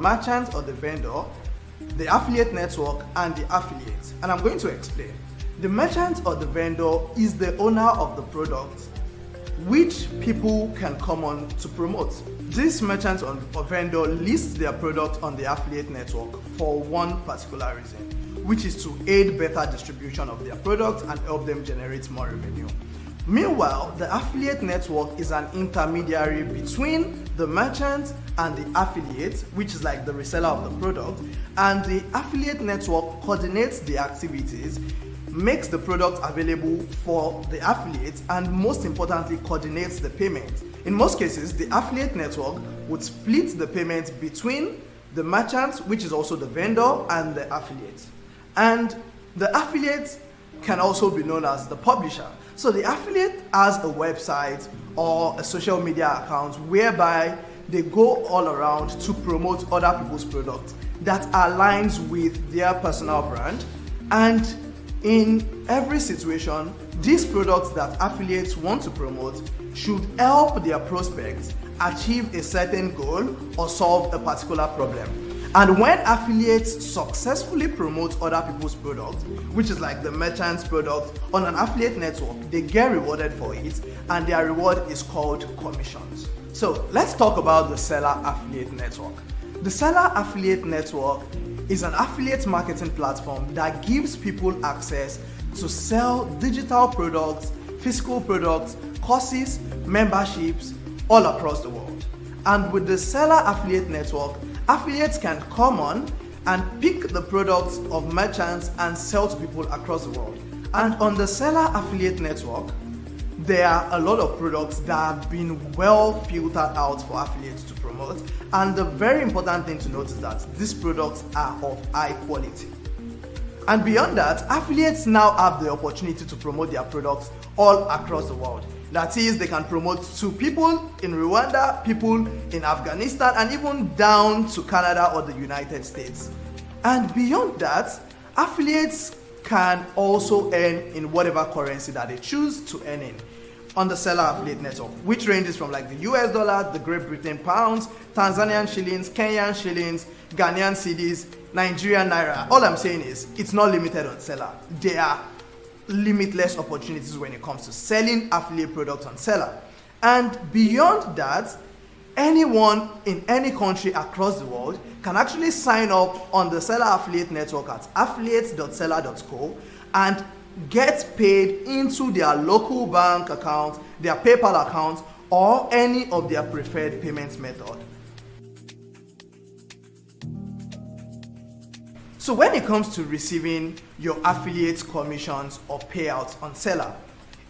merchant or the vendor, the affiliate network, and the affiliate. And I'm going to explain. The merchant or the vendor is the owner of the product which people can come on to promote. This merchant or vendor lists their product on the affiliate network for one particular reason, which is to aid better distribution of their product and help them generate more revenue. Meanwhile, the affiliate network is an intermediary between the merchant and the affiliate, which is like the reseller of the product, and the affiliate network coordinates the activities, makes the product available for the affiliate, and most importantly coordinates the payment. In most cases, the affiliate network would split the payment between the merchant, which is also the vendor, and the affiliate. And the affiliate can also be known as the publisher. So the affiliate has a website or a social media account whereby they go all around to promote other people's products that aligns with their personal brand. And in every situation, these products that affiliates want to promote should help their prospects achieve a certain goal or solve a particular problem. And when affiliates successfully promote other people's products, which is like the merchant's product on an affiliate network, they get rewarded for it, and their reward is called commissions. So let's talk about the seller affiliate network. The seller affiliate network is an affiliate marketing platform that gives people access to sell digital products, physical products, courses, memberships all across the world. And with the seller affiliate network, affiliates can come on and pick the products of merchants and sell to people across the world. And on the seller affiliate network, there are a lot of products that have been well filtered out for affiliates to promote. And the very important thing to note is that these products are of high quality. And beyond that, affiliates now have the opportunity to promote their products all across the world. That is, they can promote to people in Rwanda, people in Afghanistan, and even down to Canada or the United States. And beyond that, affiliates can also earn in whatever currency that they choose to earn in on the seller affiliate network, which ranges from like the US dollar, the Great Britain pounds, Tanzanian shillings, Kenyan shillings, Ghanaian cedis, Nigerian naira. All I'm saying is it's not limited on seller. There are limitless opportunities when it comes to selling affiliate products on seller. And beyond that, anyone in any country across the world can actually sign up on the seller affiliate network at affiliates.seller.co and get paid into their local bank account, their PayPal account, or any of their preferred payment method. So when it comes to receiving your affiliate commissions or payouts on seller,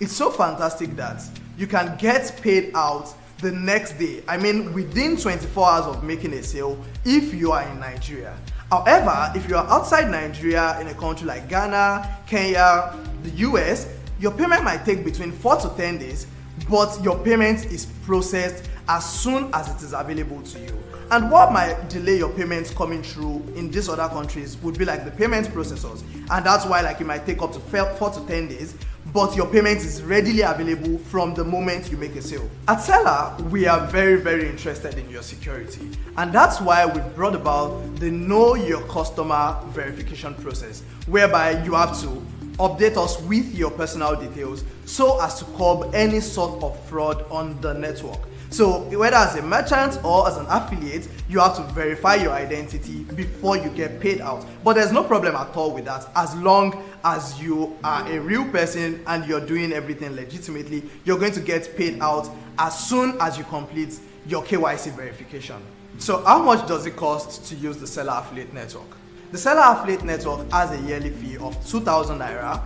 it's so fantastic that you can get paid out the next day. I mean, within 24 hours of making a sale if you are in Nigeria. However, if you are outside Nigeria in a country like Ghana, Kenya, the US, your payment might take between 4 to 10 days, but your payment is processed as soon as it is available to you. And what might delay your payments coming through in these other countries would be like the payment processors, and that's why like it might take up to 4 to 10 days, but your payment is readily available from the moment you make a sale. At Seller, we are very, very interested in your security, and that's why we brought about the Know Your Customer verification process, whereby you have to update us with your personal details so as to curb any sort of fraud on the network. So whether as a merchant or as an affiliate, you have to verify your identity before you get paid out. But there's no problem at all with that. As long as you are a real person and you're doing everything legitimately, you're going to get paid out as soon as you complete your KYC verification. So how much does it cost to use the Seller Affiliate Network? The Seller Affiliate Network has a yearly fee of 2,000 Naira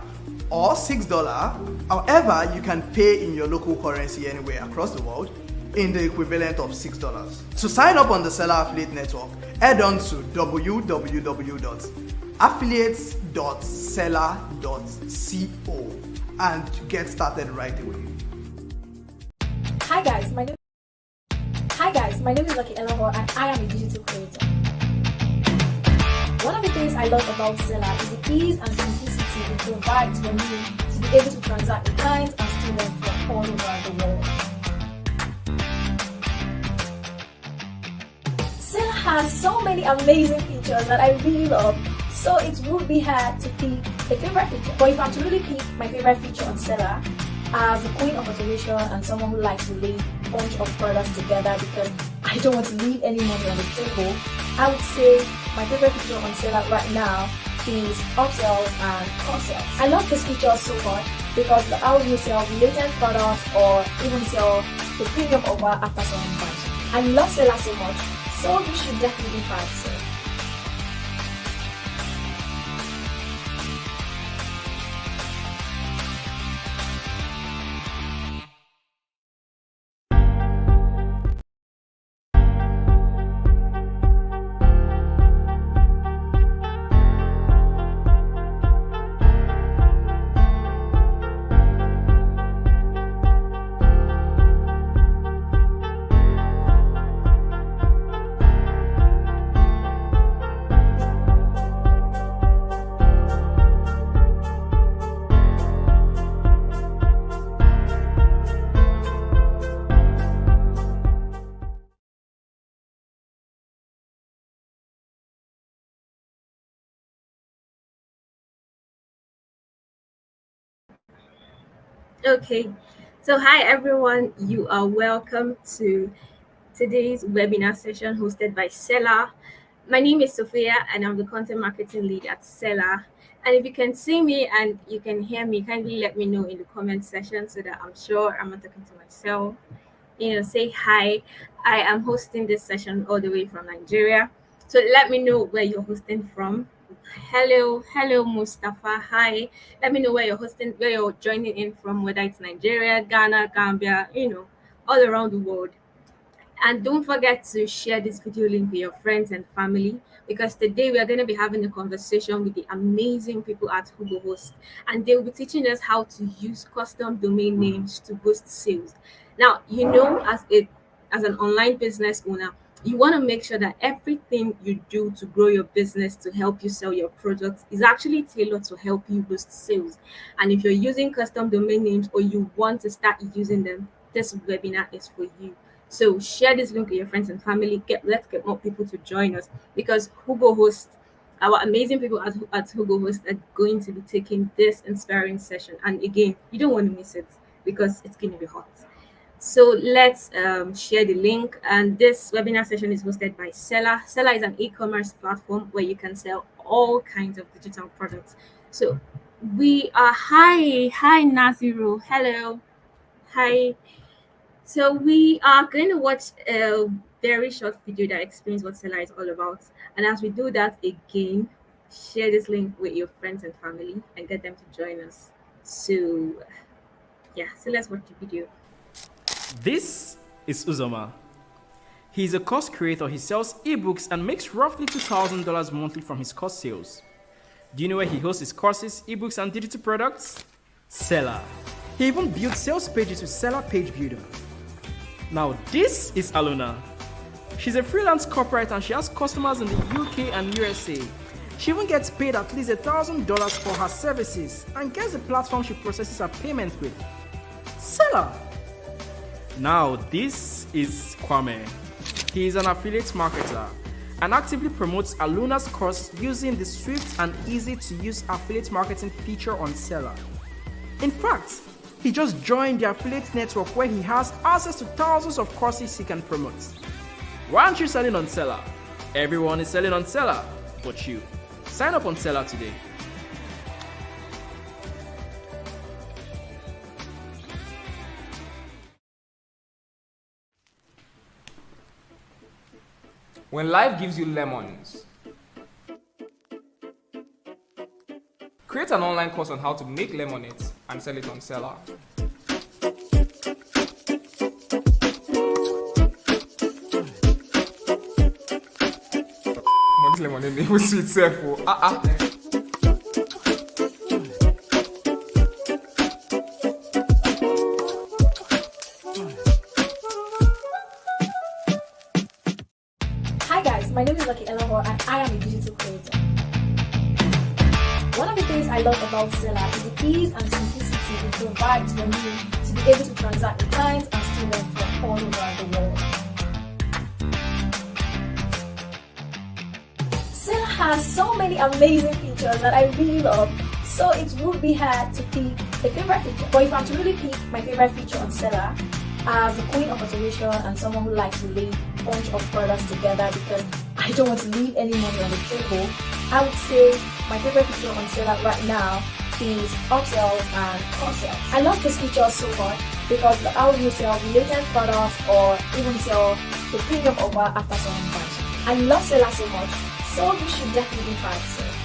or $6. However, you can pay in your local currency anywhere across the world in the equivalent of $6. To sign up on the Seller Affiliate Network, head on to www.affiliates.seller.co and get started right away. Hi guys, my name is Lucky Elahor and I am a digital creator. One of the things I love about Seller is the ease and simplicity it provides for me to be able to transact with clients and students from all over the world. Seller has so many amazing features that I really love, so it would be hard to pick a favorite feature. But if I'm to really pick my favorite feature on Seller, as a queen of automation and someone who likes to lay a bunch of products together because I don't want to leave any money on the table, I would say my favorite feature on Seller right now is upsells and cross-sells. I love this feature so much because it allows you to sell related products or even sell the premium offer after someone buys. I love Seller so much, so you should definitely try it. Okay, so hi everyone, you are welcome to today's webinar session hosted by Seller. My name is Sophia and I'm the content marketing lead at Seller. And if you can see me and you can hear me, kindly let me know in the comment section so that I'm sure I'm not talking to myself. Say hi. I am hosting this session all the way from Nigeria. So let me know where you're hosting from. Hello, Mustafa. Hi. Let me know where you're joining in from, whether it's Nigeria, Ghana, Gambia, all around the world. And don't forget to share this video link with your friends and family because today we are going to be having a conversation with the amazing people at Hugohost, and they'll be teaching us how to use custom domain names to boost sales. Now, as an online business owner, you want to make sure that everything you do to grow your business to help you sell your products is actually tailored to help you boost sales. And if you're using custom domain names or you want to start using them, this webinar is for you. So share this link with your friends and family. Let's get more people to join us because Hugohost, our amazing people at Hugohost are going to be taking this inspiring session. And again, you don't want to miss it because it's going to be hot. So let's share the link. And this webinar session is hosted by Seller. Seller is an e-commerce platform where you can sell all kinds of digital products. So we are hi Naziru. Hello. Hi. So we are going to watch a very short video that explains what Seller is all about. And as we do that, again, share this link with your friends and family and get them to join us. So let's watch the video. This is Uzoma. He's a course creator. He sells ebooks and makes roughly $2,000 monthly from his course sales. Do you know where he hosts his courses, ebooks, and digital products? Seller. He even built sales pages with Seller Page Builder. Now, this is Aluna. She's a freelance corporate and she has customers in the UK and USA. She even gets paid at least $1,000 for her services and gets the platform she processes her payment with. Seller. Now, this is Kwame. He is an affiliate marketer and actively promotes Aluna's course using the swift and easy to use affiliate marketing feature on Seller. In fact, he just joined the affiliate network where he has access to thousands of courses he can promote. Why aren't you selling on Seller? Everyone is selling on Seller, but you. Sign up on Seller today. When life gives you lemons, create an online course on how to make lemonade and sell it on Seller. This lemonade name was sweet self. Hi guys, my name is Lucky Elahor and I am a digital creator. One of the things I love about Seller is the ease and simplicity it provides for me to be able to transact with clients and students from all over the world. has so many amazing features that I really love, so it would be hard to pick a favorite feature. But if I'm to really pick my favorite feature on Seller, as a queen of automation and someone who likes to lay a bunch of products together because I don't want to leave any money on the table, I would say my favorite feature on Seller right now is upsells and cross-sells. I love this feature so much because it allows you to sell related products or even sell the premium offer after someone buys. I love Seller so much, so you should definitely try it.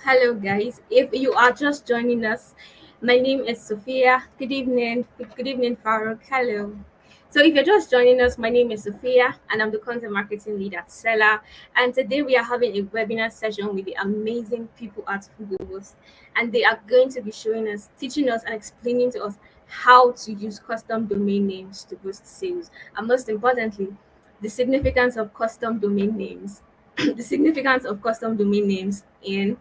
Hello guys. If you are just joining us, my name is Sophia. Good evening. Good evening, Farouk. Hello. So if you're just joining us, my name is Sophia and I'm the content marketing lead at Seller. And today we are having a webinar session with the amazing people at Hugo, and they are going to be showing us, teaching us and explaining to us how to use custom domain names to boost sales. And most importantly, the significance of custom domain names the significance of custom domain names in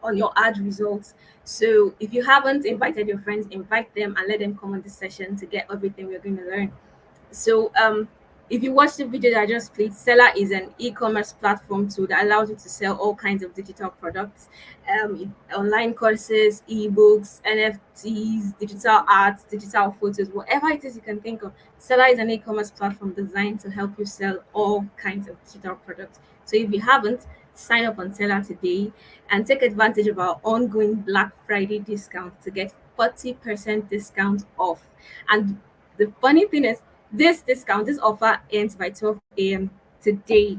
on your ad results. So if you haven't invited your friends, invite them and let them come on this session to get everything we're going to learn. So if you watch the video that I just played, Seller is an e-commerce platform tool that allows you to sell all kinds of digital products, online courses, ebooks, NFTs, digital arts, digital photos, whatever it is you can think of. Seller is an e-commerce platform designed to help you sell all kinds of digital products. So if you haven't, sign up on Seller today and take advantage of our ongoing Black Friday discount to get 40% discount off. And the funny thing is, this offer ends by 12 a.m. today,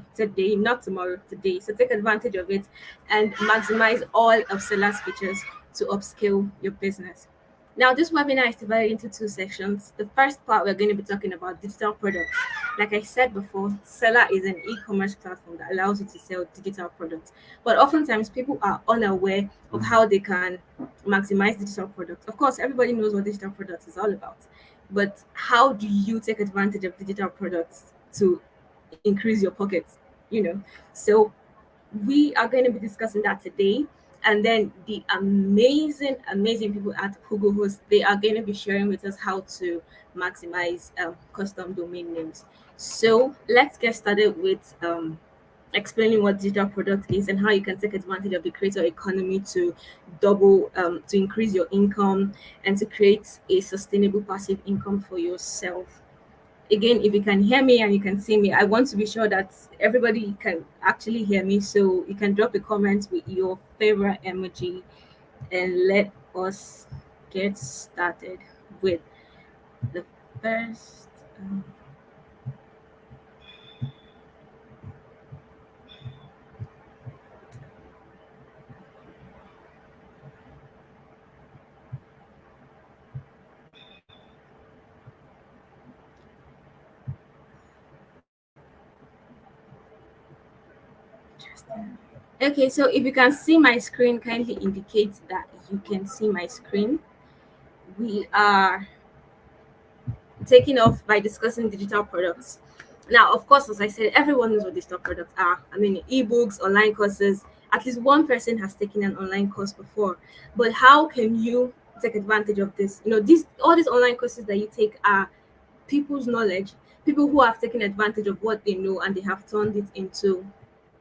not tomorrow, today. So take advantage of it and maximize all of Seller's features to upscale your business. Now, this webinar is divided into two sections. The first part, we're going to be talking about digital products. Like I said before, Seller is an e-commerce platform that allows you to sell digital products. But oftentimes, people are unaware of how they can maximize digital products. Of course, everybody knows what digital products is all about. But how do you take advantage of digital products to increase your pockets? So we are going to be discussing that today. And then the amazing people at Hugo Host, they are going to be sharing with us how to maximize custom domain names. So let's get started with explaining what digital product is and how you can take advantage of the creator economy to to increase your income and to create a sustainable passive income for yourself. Again, if you can hear me and you can see me, I want to be sure that everybody can actually hear me. So you can drop a comment with your favorite emoji and let us get started with the first. Okay, so if you can see my screen, kindly indicate that you can see my screen. We are taking off by discussing digital products. Now, of course, as I said, everyone knows what digital products are. I mean, ebooks, online courses. At least one person has taken an online course before. But how can you take advantage of this? All these online courses that you take are people's knowledge, people who have taken advantage of what they know and they have turned it into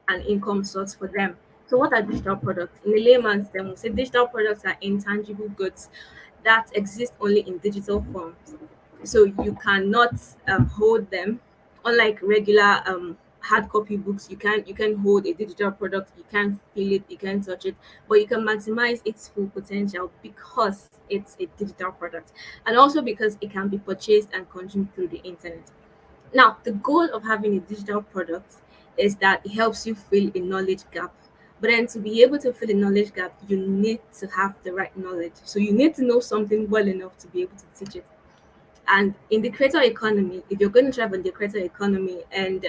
an income source for them. So what are digital products? In the layman's term, we say digital products are intangible goods that exist only in digital forms. So you cannot hold them, unlike regular hard copy books. You can hold a digital product, you can't feel it, you can't touch it, but you can maximize its full potential because it's a digital product, and also because it can be purchased and consumed through the internet. Now, the goal of having a digital product is that it helps you fill a knowledge gap. But then to be able to fill a knowledge gap, you need to have the right knowledge. So you need to know something well enough to be able to teach it. And in the creator economy, if you're going to thrive in the creator economy and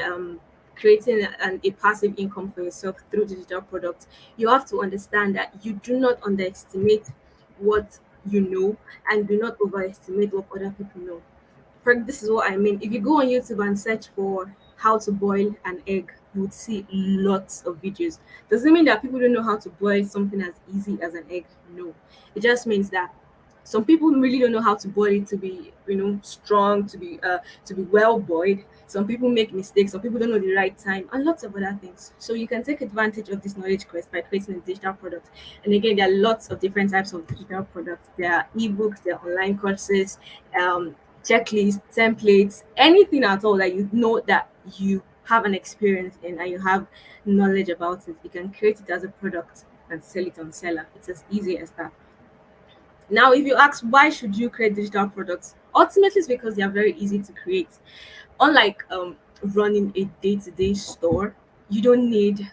creating a passive income for yourself through digital products, you have to understand that you do not underestimate what you know and do not overestimate what other people know. This is what I mean. If you go on YouTube and search for how to boil an egg, you would see lots of videos. Doesn't mean that people don't know how to boil something as easy as an egg. No, it just means that some people really don't know how to boil it to be, strong, to be well boiled. Some people make mistakes, some people don't know the right time, and lots of other things. So you can take advantage of this knowledge quest by creating a digital product. And again, there are lots of different types of digital products. There are ebooks, there are online courses, checklists, templates, anything at all that you know that you have an experience in and you have knowledge about it. You can create it as a product and sell it on Seller. It's as easy as that. Now, if you ask why should you create digital products, ultimately it's because they are very easy to create. Unlike running a day-to-day store, you don't need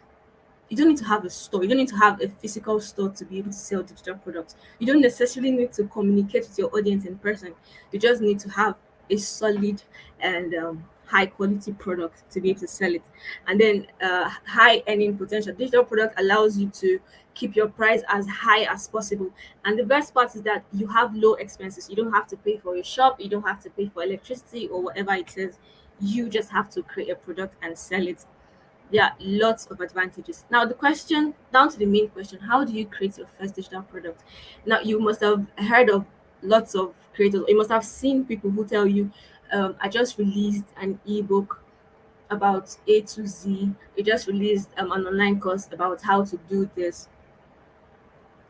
you don't need to have a store. You don't need to have a physical store to be able to sell digital products. You don't necessarily need to communicate with your audience in person. You just need to have a solid and high quality product to be able to sell it. And then high earning potential. Digital product allows you to keep your price as high as possible. And the best part is that you have low expenses. You don't have to pay for your shop. You don't have to pay for electricity or whatever it is. You just have to create a product and sell it. There are lots of advantages. Now, the question, down to the main question, how do you create your first digital product? Now, you must have heard of lots of creators. You must have seen people who tell you, I just released an ebook about A to Z. I just released an online course about how to do this.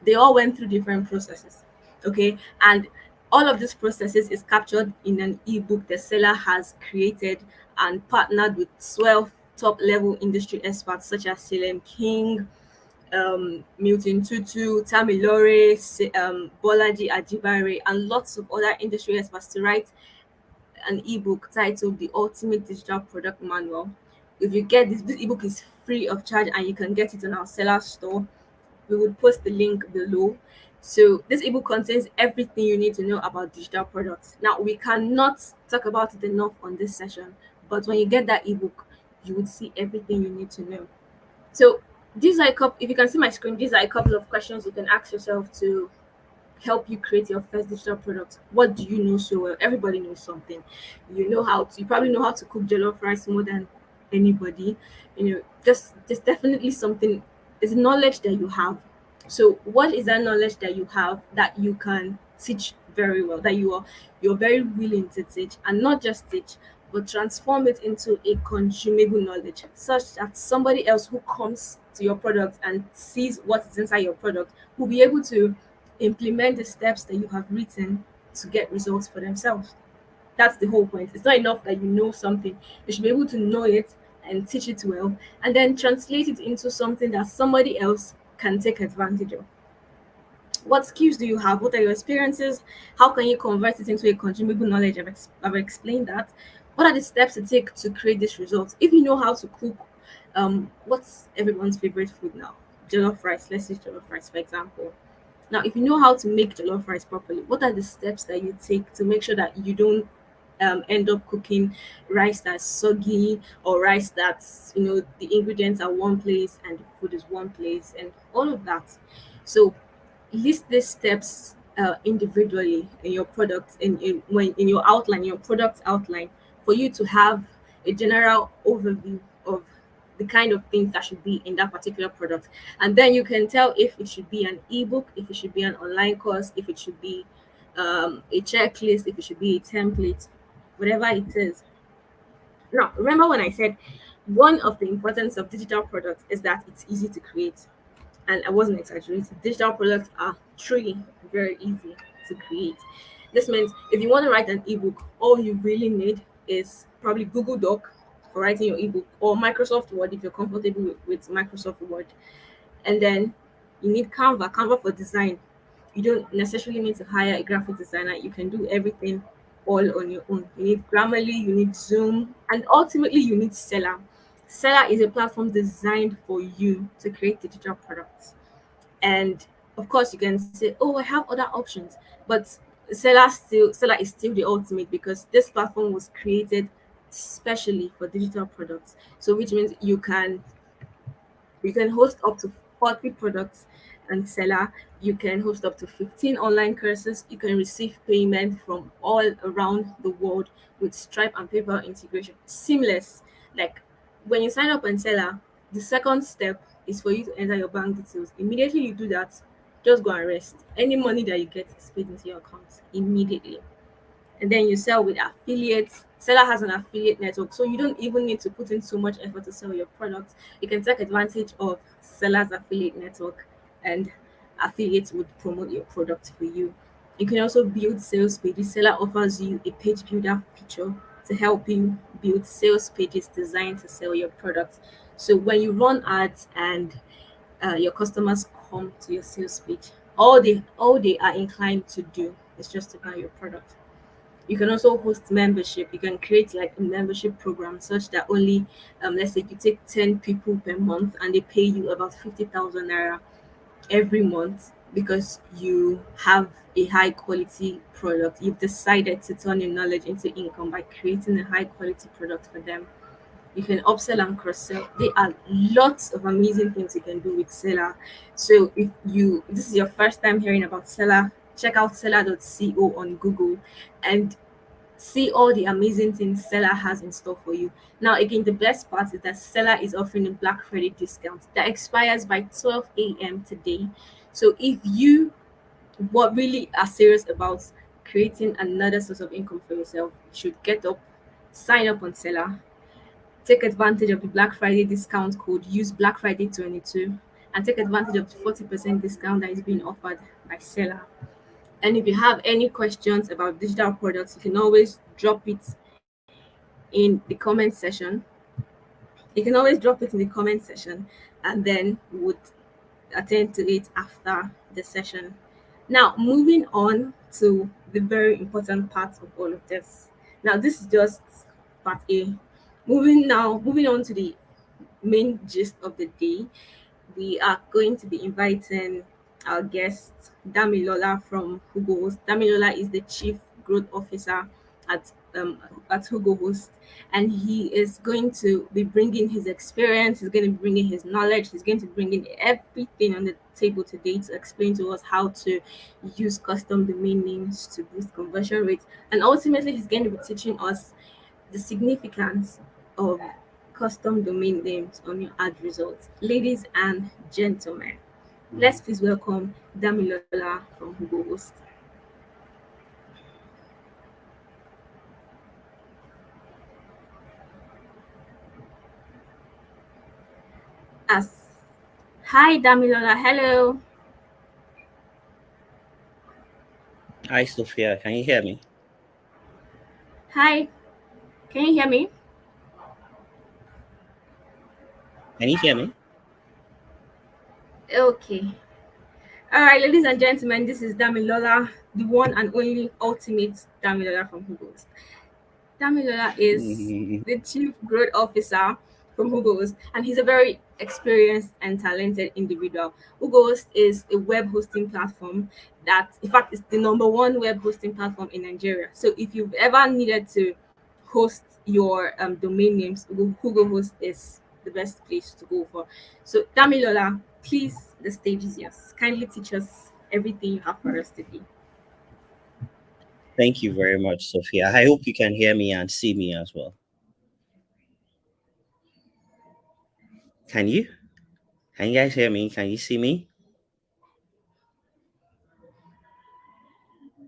They all went through different processes. Okay. And all of these processes is captured in an ebook the seller has created and partnered with 12 top level industry experts such as Salem King, Milton Tutu, Tamilore, Bolaji Ajibare, and lots of other industry experts to write an ebook titled The Ultimate Digital Product Manual. If you get this ebook is free of charge and you can get it on our seller store. We will post the link below. So this ebook contains everything you need to know about digital products. Now we cannot talk about it enough on this session, but when you get that ebook, you would see everything you need to know. So these are a couple. If you can see my screen, these are a couple of questions you can ask yourself to help you create your first digital product. What do you know so well? Everybody knows something. You probably know how to cook jollof rice more than anybody. Just there's definitely something, it's knowledge that you have. So what is that knowledge that you have that you can teach very well, that you're very willing to teach, and not just teach, but transform it into a consumable knowledge such that somebody else who comes to your product and sees what is inside your product will be able to implement the steps that you have written to get results for themselves. That's the whole point. It's not enough that you know something. You should be able to know it and teach it well, and then translate it into something that somebody else can take advantage of. What skills do you have? What are your experiences? How can you convert it into a consumable knowledge? I've explained that. What are the steps to take to create this result? If you know how to cook, what's everyone's favorite food now? Jollof rice. Let's use jollof rice for example. Now, if you know how to make jollof rice properly, what are the steps that you take to make sure that you don't end up cooking rice that's soggy, or rice that's the ingredients are one place and the food is one place, and all of that? So list these steps individually in your product, in your outline, your product outline, for you to have a general overview of the kind of things that should be in that particular product. And then you can tell if it should be an ebook, if it should be an online course, if it should be a checklist, if it should be a template, whatever it is. Now, remember when I said one of the importance of digital products is that it's easy to create, and I wasn't exaggerating. Digital products are truly very easy to create. This means if you want to write an ebook, all you really need is probably Google Doc for writing your ebook, or Microsoft Word if you're comfortable with Microsoft Word. And then you need Canva for design. You don't necessarily need to hire a graphic designer. You can do everything all on your own. You need Grammarly, you need Zoom, and ultimately you need Seller. Seller is a platform designed for you to create digital products. And of course, you can say, "Oh, I have other options," but Seller is still the ultimate, because this platform was created especially for digital products. So, which means you can host up to 40 products and Seller. You can host up to 15 online courses. You can receive payment from all around the world with Stripe and PayPal integration. Seamless. Like, when you sign up on Seller, the second step is for you to enter your bank details. Immediately you do that, just go and rest. Any money that you get is paid into your account immediately. And then you sell with affiliates. Seller has an affiliate network, so you don't even need to put in so much effort to sell your product. You can take advantage of Seller's affiliate network, and affiliates would promote your product for you. You can also build sales pages. Seller offers you a page builder feature to help you build sales pages designed to sell your product. So when you run ads and your customers come to your sales page, all they are inclined to do is just to buy your product. You can also host membership. You can create like a membership program such that only let's say you take 10 people per month and they pay you about 50,000 naira every month because you have a high quality product. You've decided to turn your knowledge into income by creating a high quality product for them. You can upsell and cross sell. There are lots of amazing things you can do with Seller. So if this is your first time hearing about Seller, check out seller.co on Google and see all the amazing things Seller has in store for you. Now, again, the best part is that Seller is offering a Black Friday discount that expires by 12 a.m. today. So if you what really are serious about creating another source of income for yourself, you should get up, sign up on Seller, take advantage of the Black Friday discount code, use Black Friday 22, and take advantage of the 40% discount that is being offered by Seller. And if you have any questions about digital products, you can always drop it in the comment section. You can always drop it in the comment section, and then we would attend to it after the session. Now, moving on to the very important part of all of this. Now, this is just part A. Moving on to the main gist of the day. We are going to be inviting our guest Damilola from Hugo Host. Damilola is the Chief Growth Officer at Hugo Host, and he is going to be bringing his experience. He's going to be bringing his knowledge. He's going to bring in everything on the table today to explain to us how to use custom domain names to boost conversion rates, and ultimately, he's going to be teaching us the significance of custom domain names on your ad results. Ladies and gentlemen, let's please welcome Damilola from Hugo Host. As Hi Damilola, hello. Hi, Sophia. Can you hear me? Hi, can you hear me? Can you hear me? Okay. All right, ladies and gentlemen, this is Damilola, the one and only ultimate Damilola from Hugo Host. Damilola is Mhm. the Chief Growth Officer from Hugohost, and he's a very experienced and talented individual. Hugohost is a web hosting platform that, in fact, is the number one web hosting platform in Nigeria. So if you've ever needed to host your domain names, Hugohost is the best place to go for. So Damilola, please, the stage is yours. Kindly teach us everything you have for us today. Thank you very much, Sophia. I hope you can hear me and see me as well. Can you? Can you guys hear me? Can you see me?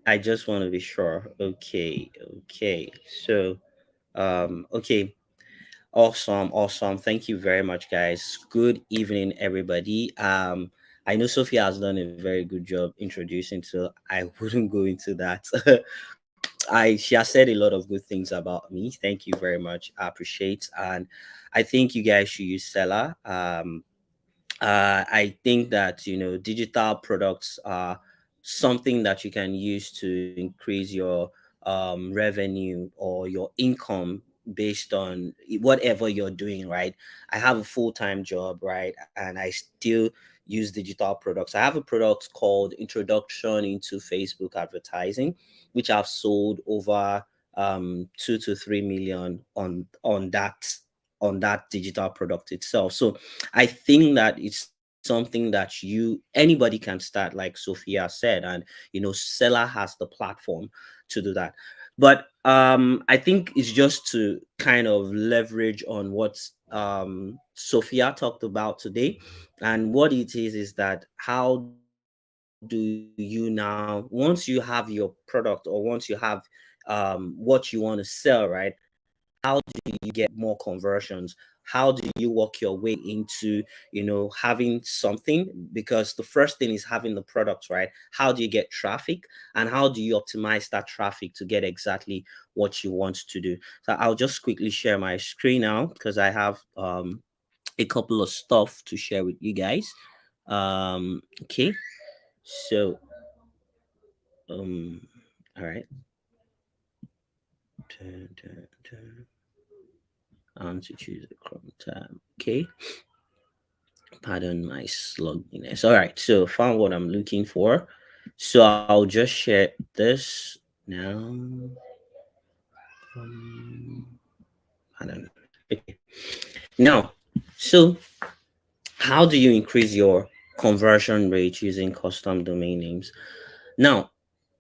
I just want to be sure. Okay. So, okay. Awesome. Thank you very much, guys. Good evening, everybody. I know Sophia has done a very good job introducing, so I wouldn't go into that. I She has said a lot of good things about me. Thank you very much. I appreciate, and I think you guys should use Seller. I think that digital products are something that you can use to increase your revenue or your income based on whatever you're doing. Right? I have a full-time job, right, and I still use digital products. I have a product called Introduction into Facebook Advertising, which I've sold over 2 to 3 million on that digital product itself. So I think that it's something that anybody can start, like Sophia said, and Seller has the platform to do that. But I think it's just to kind of leverage on what Sophia talked about today. And what it is that how do you now, once you have your product or once you have what you want to sell, right? How do you get more conversions? How do you work your way into, having something? Because the first thing is having the product, right? How do you get traffic, and how do you optimize that traffic to get exactly what you want to do? So I'll just quickly share my screen now because I have a couple of stuff to share with you guys. Okay, so all right. I want to choose a Chrome tab. Okay. Pardon my sloppiness. All right. So found what I'm looking for. So I'll just share this now. Pardon. Okay. Now, so how do you increase your conversion rate using custom domain names? Now,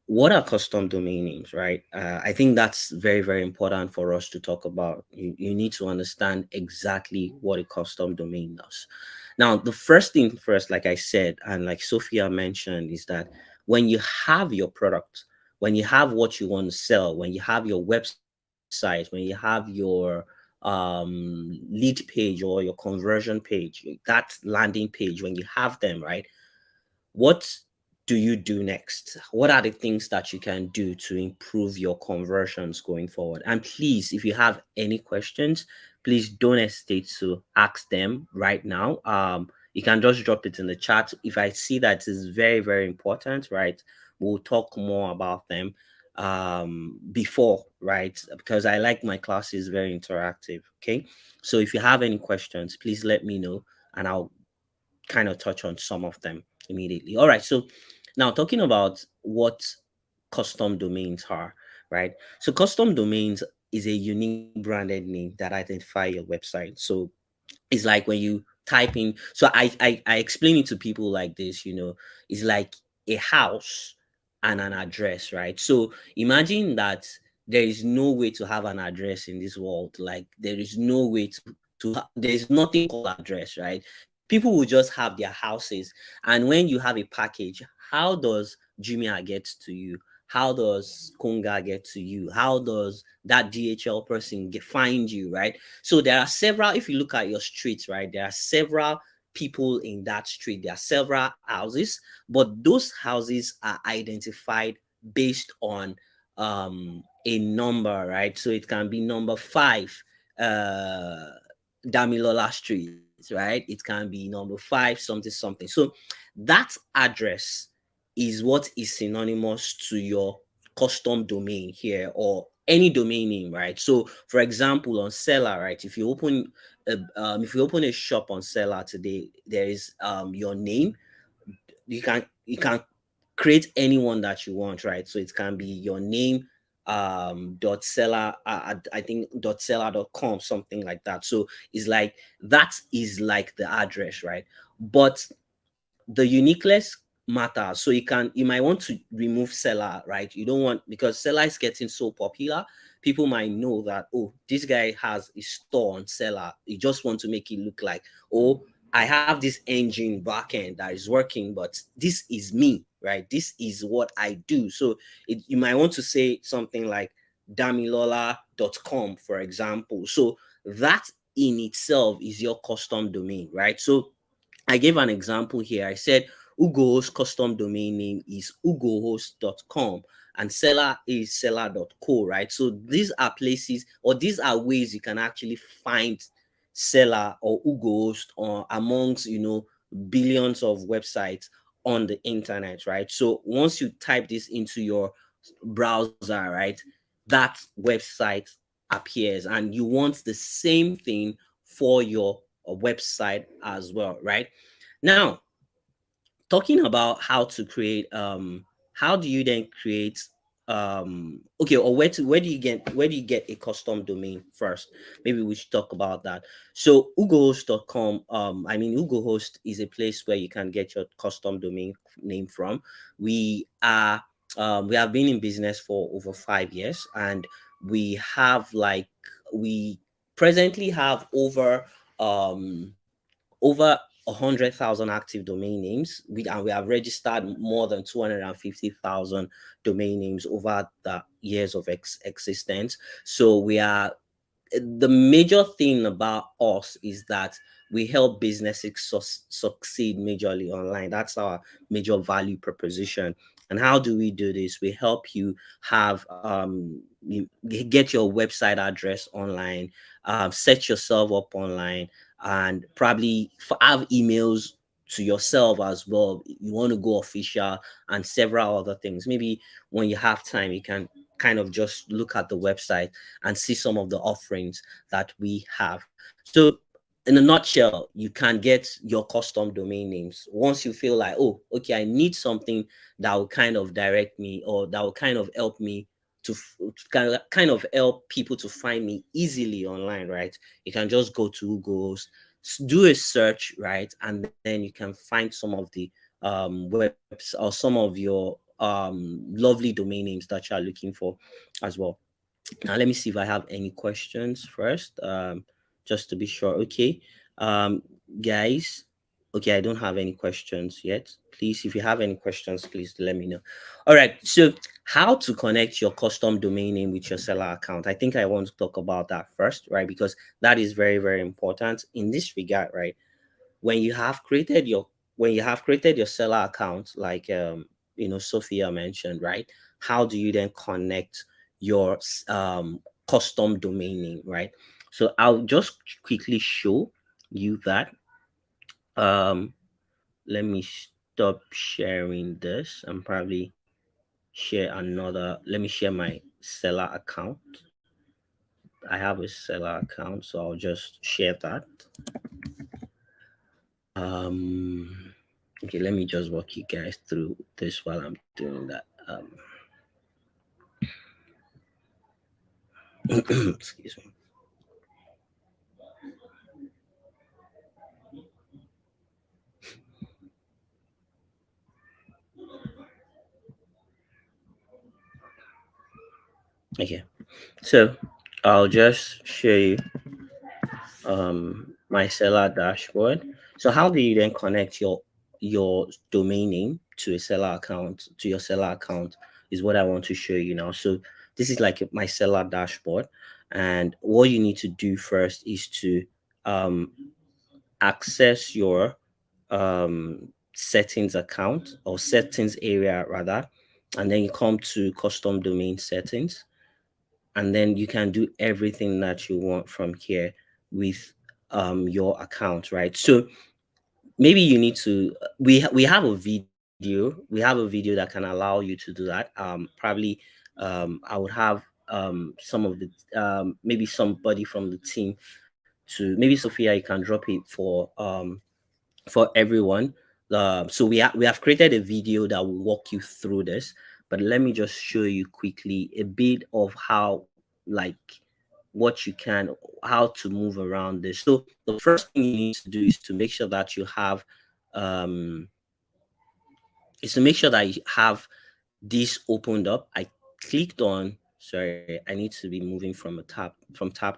what are custom domain names, right? I think that's very, very important for us to talk about. You need to understand exactly what a custom domain does. Now, the first thing first, like I said, and like Sophia mentioned, is that when you have your product, when you have what you want to sell, when you have your website, when you have your lead page or your conversion page, that landing page, when you have them, right? What do you do next? What are the things that you can do to improve your conversions going forward? And please, if you have any questions, please don't hesitate to ask them right now. You can just drop it in the chat. If I see that is very, very important, right, we'll talk more about them before, right? Because I like my classes very interactive. Okay. So if you have any questions, please let me know and I'll kind of touch on some of them immediately. All right. So now talking about what custom domains are, right? So custom domains is a unique branded name that identify your website. So it's like when you type in, so I explain it to people like this, it's like a house and an address, right? So imagine that there is no way to have an address in this world. Like there is no way there's nothing called address, right? People will just have their houses. And when you have a package, how does Jumia get to you? How does Konga get to you? How does that DHL person find you, right? So there are several, if you look at your streets, right, there are several people in that street. There are several houses, but those houses are identified based on a number, right? So it can be number 5, Damilola Street, right? It can be number 5, something, something. So that address is what is synonymous to your custom domain here, or any domain name, right? So for example, on Seller, right, if you open a shop on Seller today, there is your name. You can create anyone that you want, right? So it can be your name, dot seller, I think dot seller.com, something like that. So it's like that is like the address, right? But the uniqueness matters. So you might want to remove seller, right? You don't want, because seller is getting so popular, people might know that, oh, this guy has a store on seller. You just want to make it look like, oh, I have this engine backend that is working, but this is me, right? This is what I do. So you might want to say something like damilola.com, for example. So that in itself is your custom domain, right? So I gave an example here. I said Ugo's custom domain name is ugohost.com and seller is seller.co, right? So these are places, or these are ways you can actually find seller or Ugohost or amongst, billions of websites on the internet, right? So once you type this into your browser, right, that website appears, and you want the same thing for your website as well, right? Now, talking about how to create, how do you then create, okay, or where do you get a custom domain first? Maybe we should talk about that. So ugohost.com, Ugohost is a place where you can get your custom domain name from. We are we have been in business for over 5 years, and we have like we presently have over 100,000 active domain names. And we have registered more than 250,000 domain names over the years of existence. So we are the major thing about us is that we help businesses succeed majorly online. That's our major value proposition. And how do we do this? We help you have you get your website address online, set yourself up online, and probably have emails to yourself as well. You want to go official and several other things. Maybe when you have time, you can kind of just look at the website and see some of the offerings that we have. So, in a nutshell, you can get your custom domain names once you feel like, oh, okay, I need something that will kind of direct me, or that will kind of help me to kind of help people to find me easily online, right? You can just go to Google, do a search, right, and then you can find some of the webs or some of your lovely domain names that you are looking for as well. Now, let me see if I have any questions first, just to be sure. Okay, guys. Okay, I don't have any questions yet. Please, if you have any questions, please let me know. All right. So, how to connect your custom domain name with your seller account? I think I want to talk about that first, right? Because that is very, very important in this regard, right? When you have created your seller account, like Sophia mentioned, right? How do you then connect your custom domain name, right? So I'll just quickly show you that. um Let me stop sharing this and probably share another. Let me share my seller account. I have a seller account, so I'll just share that. um okay, let me just walk you guys through this while I'm doing that. Excuse me. Okay, so I'll just show you my seller dashboard. So how do you then connect your domain name to a seller account, to your seller account, is what I want to show you now. So this is like my seller dashboard, and what you need to do first is to um access your settings account, or settings area rather, and then you come to custom domain settings, and then you can do everything that you want from here with your account, right? So maybe you need to we have a video that can allow you to do that. Probably I would have some of the maybe somebody from the team to, maybe Sophia, you can drop it for everyone. So we have created a video that will walk you through this, but let me just show you quickly a bit of how, like, what you can, how to move around this. So the first thing you need to do um is to make sure that you have this opened up. I clicked on, sorry, I need to be moving from tab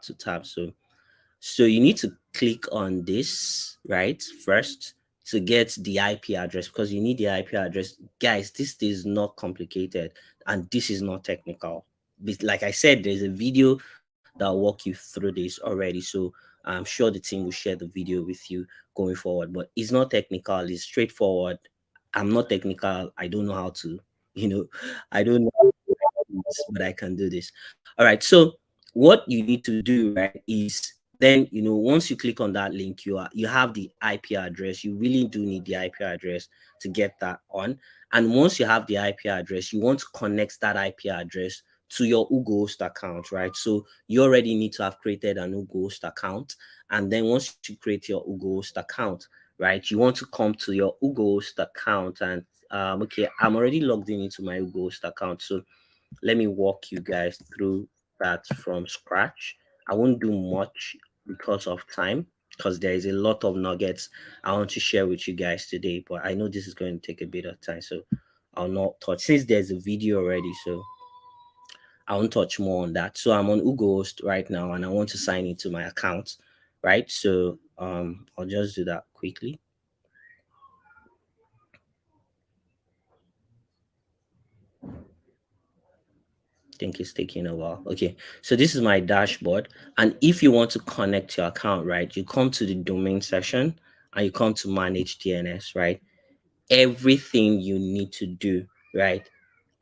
to tab. So you need to click on this, right, first, to get the IP address, because you need the IP address. Guys, this is not complicated, and this is not technical. Like I said, there's a video that'll walk you through this already. So I'm sure the team will share the video with you going forward. But it's not technical, it's straightforward. I'm not technical. I don't know how to, I don't know how to do this, but I can do this. All right. So what you need to do, right, is then, once you click on that link, you have the IP address. You really do need the IP address to get that on. And once you have the IP address, you want to connect that IP address to your Ugohost account, right? So you already need to have created an Ugohost account. And then once you create your Ugohost account, right, you want to come to your Ugohost account. And okay, I'm already logged into my Ugohost account. So let me walk you guys through that from scratch. I won't do much because of time, because there is a lot of nuggets I want to share with you guys today, but I know this is going to take a bit of time. So I'll not touch since there's a video already. So I won't touch more on that. So I'm on Ugohost right now and I want to sign into my account, right? So I'll just do that quickly. Think it's taking a while. Okay, so this is my dashboard. And if you want to connect your account, right, you come to the domain section and you come to manage DNS, right? Everything you need to do, right,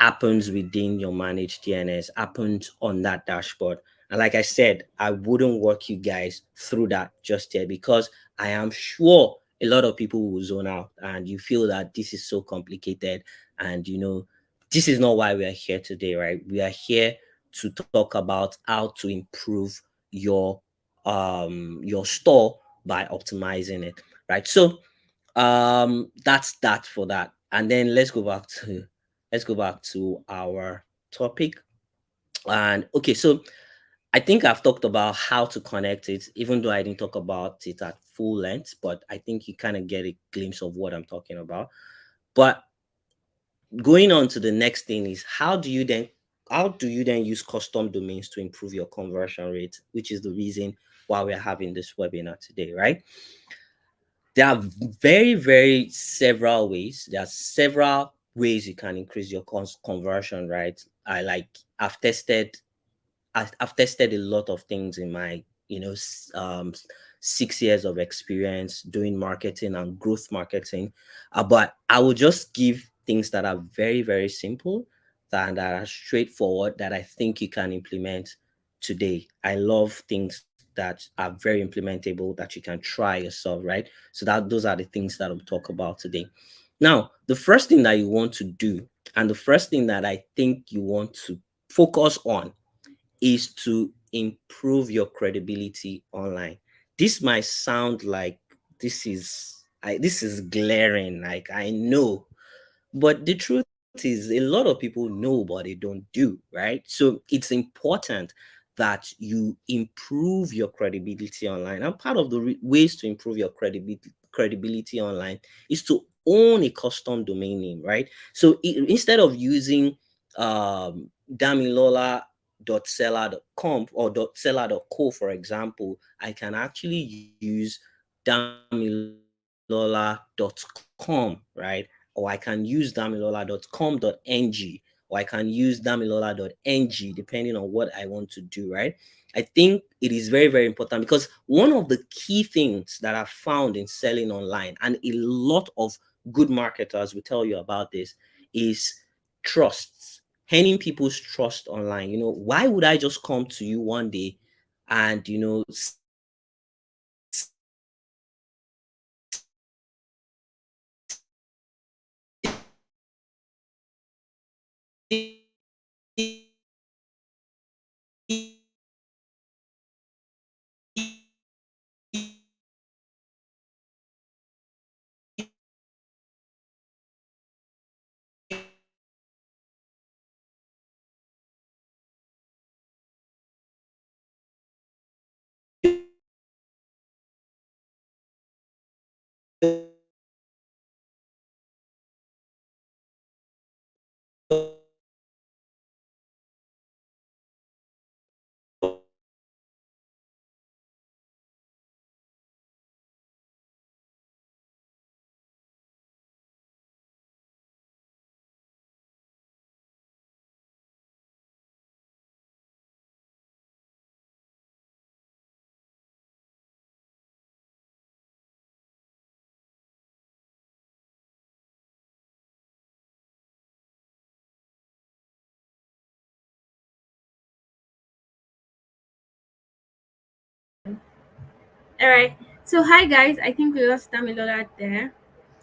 happens within your managed DNS, happens on that dashboard. And like I said, I wouldn't walk you guys through that just yet because I am sure a lot of people will zone out and you feel that this is so complicated. And this is not why we are here today, right? We are here to talk about how to improve your store by optimizing it, right? So that's that for that. And then let's go back to our topic. And okay, so I think I've talked about how to connect it, even though I didn't talk about it at full length, but I think you kind of get a glimpse of what I'm talking about. But going on to the next thing is how do you then use custom domains to improve your conversion rate, which is the reason why we're having this webinar today, right? There are very, very several ways. There are several ways you can increase your conversion, right? I've tested a lot of things in my 6 years of experience doing marketing and growth marketing, but I will just give things that are very, very simple and that are straightforward that I think you can implement today. I love things that are very implementable that you can try yourself, right? So that those are the things that I'll talk about today. Now, the first thing that you want to do, and the first thing that I think you want to focus on, is to improve your credibility online. This might sound like this is glaring, like I know, but the truth is a lot of people know but they don't do, right? So it's important that you improve your credibility online. And part of the ways to improve your credibility online is to own a custom domain name, right? So instead of using damilola.seller.com or .seller.co, for example, I can actually use damilola.com, right? Or I can use damilola.com.ng, or I can use damilola.ng, depending on what I want to do, right? I think it is very, very important because one of the key things that I found in selling online, and a lot of good marketers will tell you about this, is trust, earning people's trust online. Why would I just come to you one day and All right. So hi guys, I think we lost Damilola there.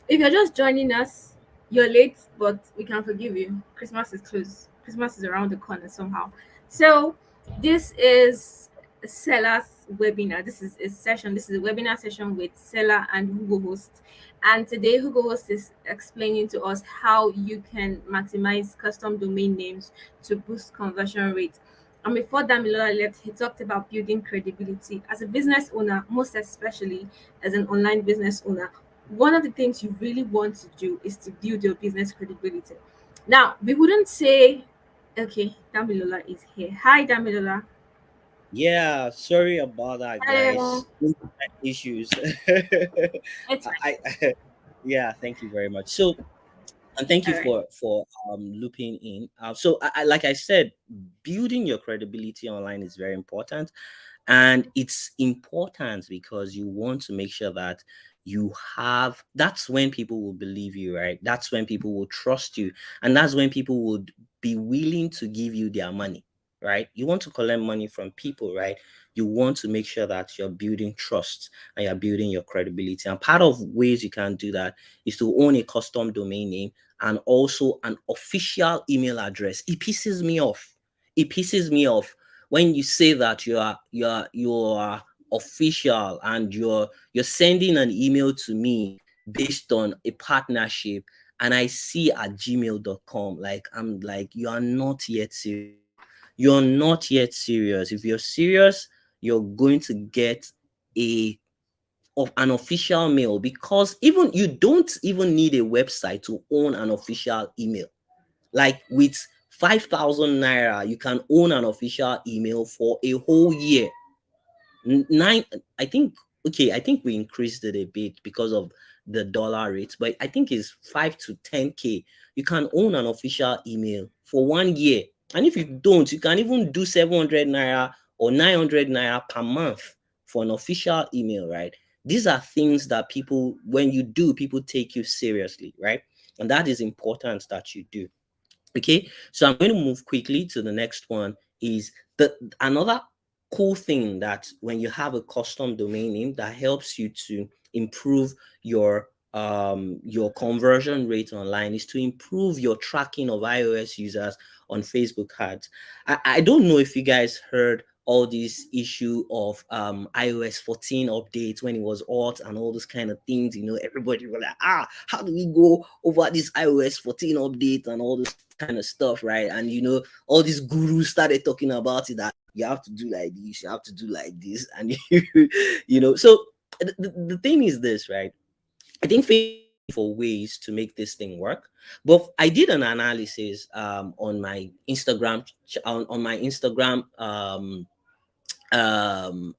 If you're just joining us, you're late, but we can forgive you. Christmas is close. Christmas is around the corner somehow. So this is Seller's webinar. This is a session. This is a webinar session with Seller and Hugo Host. And today Hugo Host is explaining to us how you can maximize custom domain names to boost conversion rate. And before Damilola left, he talked about building credibility. As a business owner, most especially as an online business owner, one of the things you really want to do is to build your business credibility. Now, we wouldn't say, okay, Damilola is here. Hi, Damilola. Yeah, sorry about that, Hello. guys. Internet issues. I, It's fine. yeah, thank you very much. So, and thank you All right. for looping in. So, like I said, building your credibility online is very important, and it's important because you want to make sure that you have. That's when people will believe you, right? That's when people will trust you, and that's when people would be willing to give you their money, right? You want to collect money from people, right? You want to make sure that you're building trust and you're building your credibility. And part of ways you can do that is to own a custom domain name and also an official email address. It pisses me off. It pisses me off when you say that you are official and you're sending an email to me based on a partnership, and I see at gmail.com, like I'm like, you are not yet serious. You're not yet serious. If you're serious, you're going to get a of an official mail, because even you don't even need a website to own an official email. Like with 5,000 naira, you can own an official email for a whole year. Nine, I think, okay, I think we increased it a bit because of the dollar rate, but I think it's 5 to 10K. You can own an official email for 1 year. And if you don't, you can even do 700 naira or 900 naira per month for an official email, right? These are things that people, when you do, people take you seriously, right? And that is important that you do. Okay, so I'm going to move quickly to the next one. Is the another cool thing that when you have a custom domain name that helps you to improve your conversion rate online is to improve your tracking of iOS users on Facebook ads. I don't know if you guys heard all this issue of iOS 14 updates when it was hot and all those kind of things. Everybody was like, how do we go over this iOS 14 update and all this kind of stuff, right? And all these gurus started talking about it, that you have to do like this, you have to do like this, and so the thing is this, right? I think for ways to make this thing work. But I did an analysis on my Instagram on my Instagram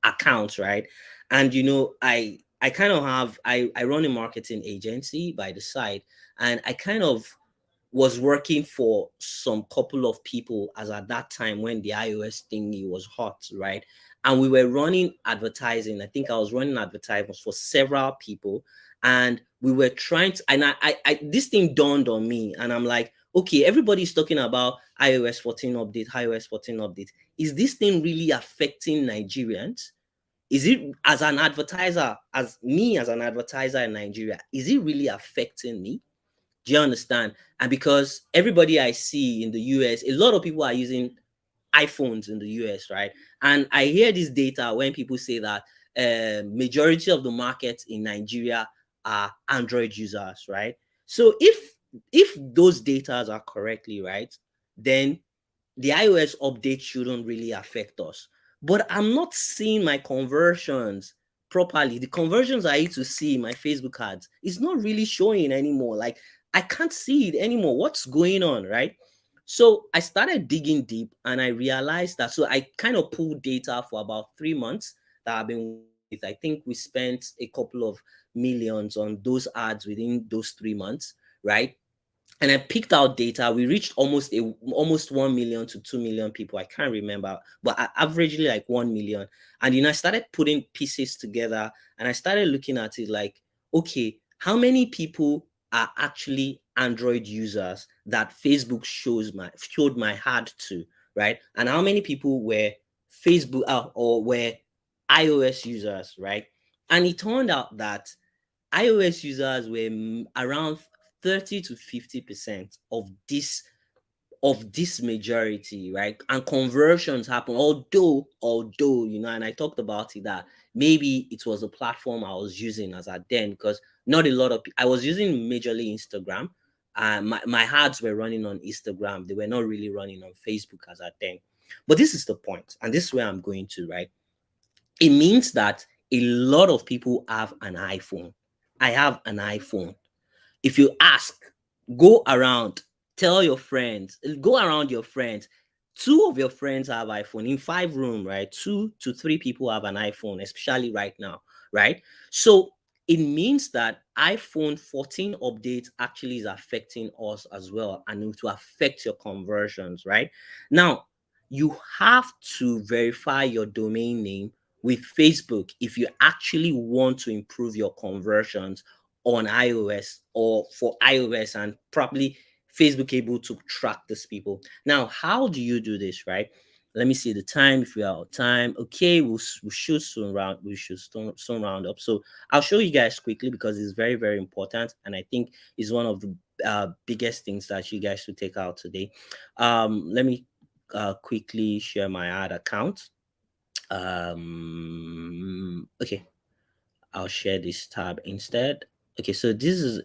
account, right? And I kind of have I run a marketing agency by the side, and I kind of was working for some couple of people as at that time when the iOS thingy was hot, right? And we were running advertising. I think I was running advertisements for several people, and we were trying to. And I this thing dawned on me, and I'm like, okay, everybody's talking about iOS 14 update, iOS 14 update. Is this thing really affecting Nigerians? Is it, as an advertiser, as me as an advertiser in Nigeria, is it really affecting me? Do you understand? And because everybody I see in the US, a lot of people are using iPhones in the US, right? And I hear this data when people say that majority of the market in Nigeria are Android users, right? So if those data are correctly right, then the iOS update shouldn't really affect us. But I'm not seeing my conversions properly. The conversions I used to see in my Facebook ads is not really showing anymore. Like, I can't see it anymore. What's going on, right? So I started digging deep, and I realized that. So I kind of pulled data for about 3 months that I've been with. I think we spent a couple of millions on those ads within those 3 months, right? And I picked out data. We reached almost 1 million to 2 million people. I can't remember, but averagely like 1 million. And I started putting pieces together, and I started looking at it like, okay, how many people are actually Android users that Facebook showed my ad to, right? And how many people were Facebook or were iOS users, right? And it turned out that iOS users were around 30 to 50% of this majority, right? And conversions happen. Although, and I talked about it, that maybe it was a platform I was using as at then, because not a lot of I was using majorly Instagram. My ads were running on Instagram. They were not really running on Facebook as at then. But this is the point, and this is where I'm going to, right? It means that a lot of people have an iPhone. I have an iPhone. If you ask, go around, Tell your friends, go around your friends. 2 of your friends have iPhone in 5 room, right? 2 to 3 people have an iPhone, especially right now, right? So it means that iPhone 14 update actually is affecting us as well, and it will affect your conversions, right? Now, you have to verify your domain name with Facebook if you actually want to improve your conversions on iOS, or for iOS, and probably Facebook able to track these people. Now, how do you do this, right? Let me see the time. If we are out time, okay, we should soon round. We should soon round up. So I'll show you guys quickly because it's very very important, and I think it's one of the biggest things that you guys should take out today. Let me quickly share my ad account. Okay, I'll share this tab instead. Okay, so this is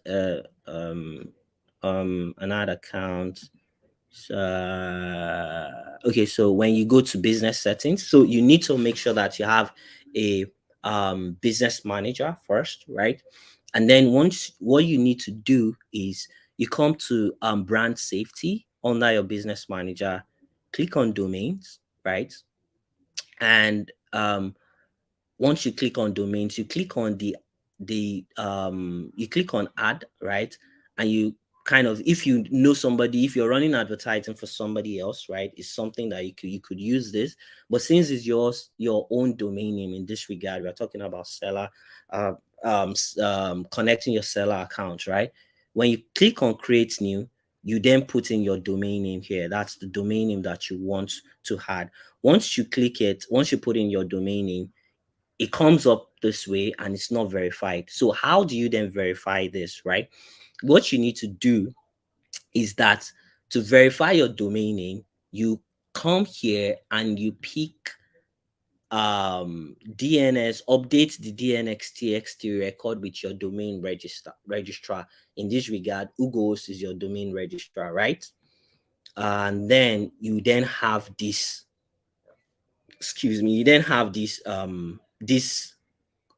an ad account. Okay, so when you go to business settings, so you need to make sure that you have a business manager first, right? And then once, what you need to do is you come to brand safety under your business manager, click on domains, right? And once you click on domains, you click on you click on add, right? And you kind of, if you know somebody, if you're running advertising for somebody else, right, it's something that you could use this. But since it's your own domain name, in this regard, we're talking about seller, connecting your seller account, right? When you click on create new, you then put in your domain name here. That's the domain name that you want to add. Once you click it, once you put in your domain name, it comes up this way and it's not verified. So how do you then verify this, right? What you need to do is that to verify your domain name, you come here and you pick DNS, update the DNS-TXT record with your domain registrar. In this regard, Ugos is your domain registrar, right? And then you then have this, excuse me, you then have this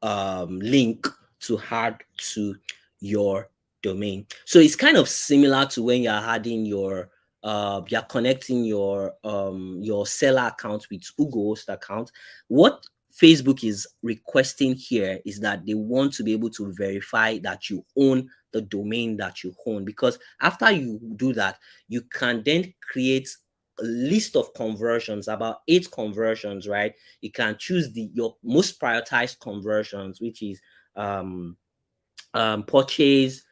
link to add to your domain. So it's kind of similar to when you're adding you're connecting your seller account with Ugohost account. What Facebook is requesting here is that they want to be able to verify that you own the domain that you own, because after you do that, you can then create a list of conversions, about 8 conversions, right? You can choose your most prioritized conversions, which is purchase,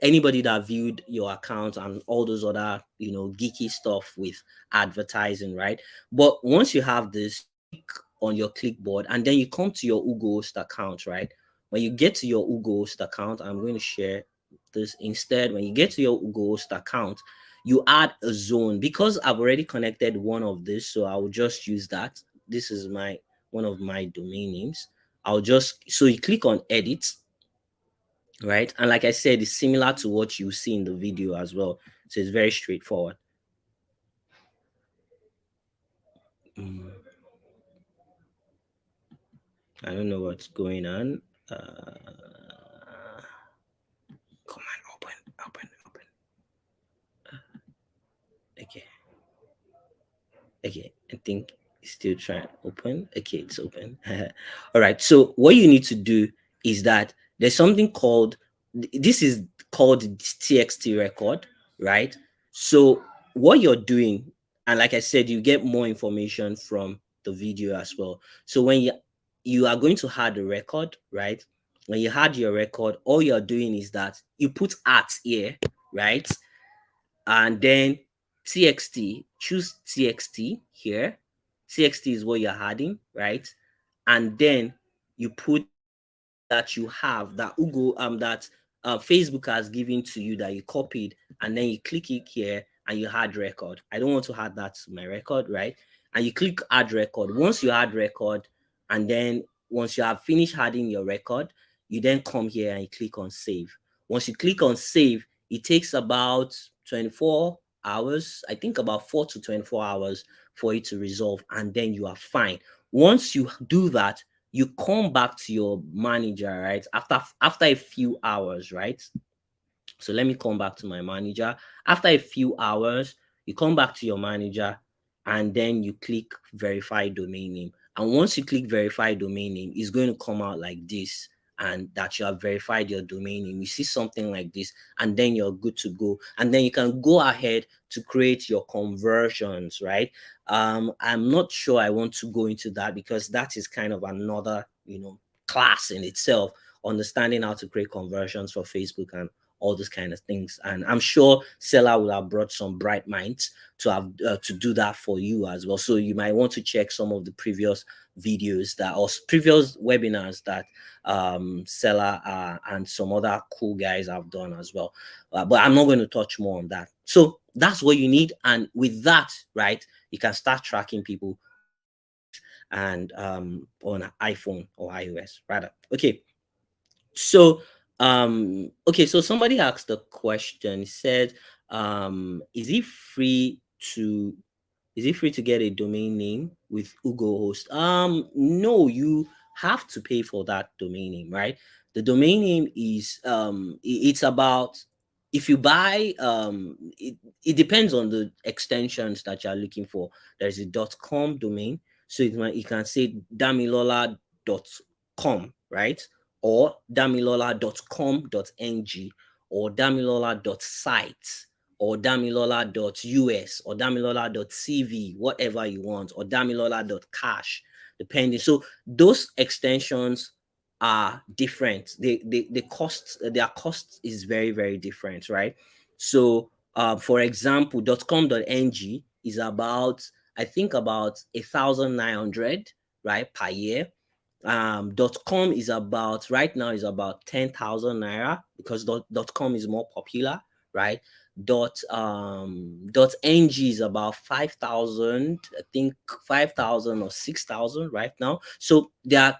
anybody that viewed your account, and all those other geeky stuff with advertising, right? But once you have this, click on your clipboard and then you come to your Ugohost account, right? When you get to your Ugohost account, I'm going to share this instead. When you get to your Ugohost account, you add a zone. Because I've already connected one of this, so I will just use that. This is one of my domain names. So you click on edit, right? And like I said, it's similar to what you see in the video as well. So it's very straightforward. I don't know what's going on. Come on, open. Okay, I think it's still trying to open. Okay, it's open. All right, so what you need to do is that there's something called, this is called TXT record, right? So what you're doing, and like I said, you get more information from the video as well. So when you are going to add the record, right? When you add your record, all you're doing is that you put at here, right? And then TXT, choose TXT here. TXT is what you're adding, right? And then you put that you have that Facebook has given to you, that you copied, and then you click it here and you add record. I don't want to add that to my record, right? And you click add record. Once you add record, and then once you have finished adding your record, you then come here and you click on save. Once you click on save, it takes about 24 hours, I think about 4 to 24 hours for it to resolve, and then you are fine. Once you do that, you come back to your manager, right? After a few hours, right? So let me come back to my manager. After a few hours, you come back to your manager and then you click verify domain name. And once you click verify domain name, it's going to come out like this, and that you have verified your domain name. You see something like this, and then you're good to go. And then you can go ahead to create your conversions, right? I'm not sure I want to go into that because that is kind of another, class in itself, understanding how to create conversions for Facebook and all those kind of things. And I'm sure Seller will have brought some bright minds to have to do that for you as well. So you might want to check some of the previous videos that, or previous webinars that Seller and some other cool guys have done as well. But I'm not going to touch more on that. So that's what you need. And with that, right, you can start tracking people and on an iPhone or iOS rather. Okay. So so somebody asked a question. He said, is it free to get a domain name with UgoHost? No, you have to pay for that domain name, right? The domain name is it's about, if you buy it depends on the extensions that you're looking for. There's a .com domain, so you can say damilola.com, right? Or damilola.com.ng or damilola.site or damilola.us or damilola.cv, whatever you want, or damilola.cash, depending. So those extensions are different. The cost, their cost is very, very different, right? So for example, .com.ng is about, I think about 1,900, right, per year. .com is about, right now is about 10,000 naira because .com is more popular, right? .ng is about 5,000, I think 5,000 or 6,000 right now. So their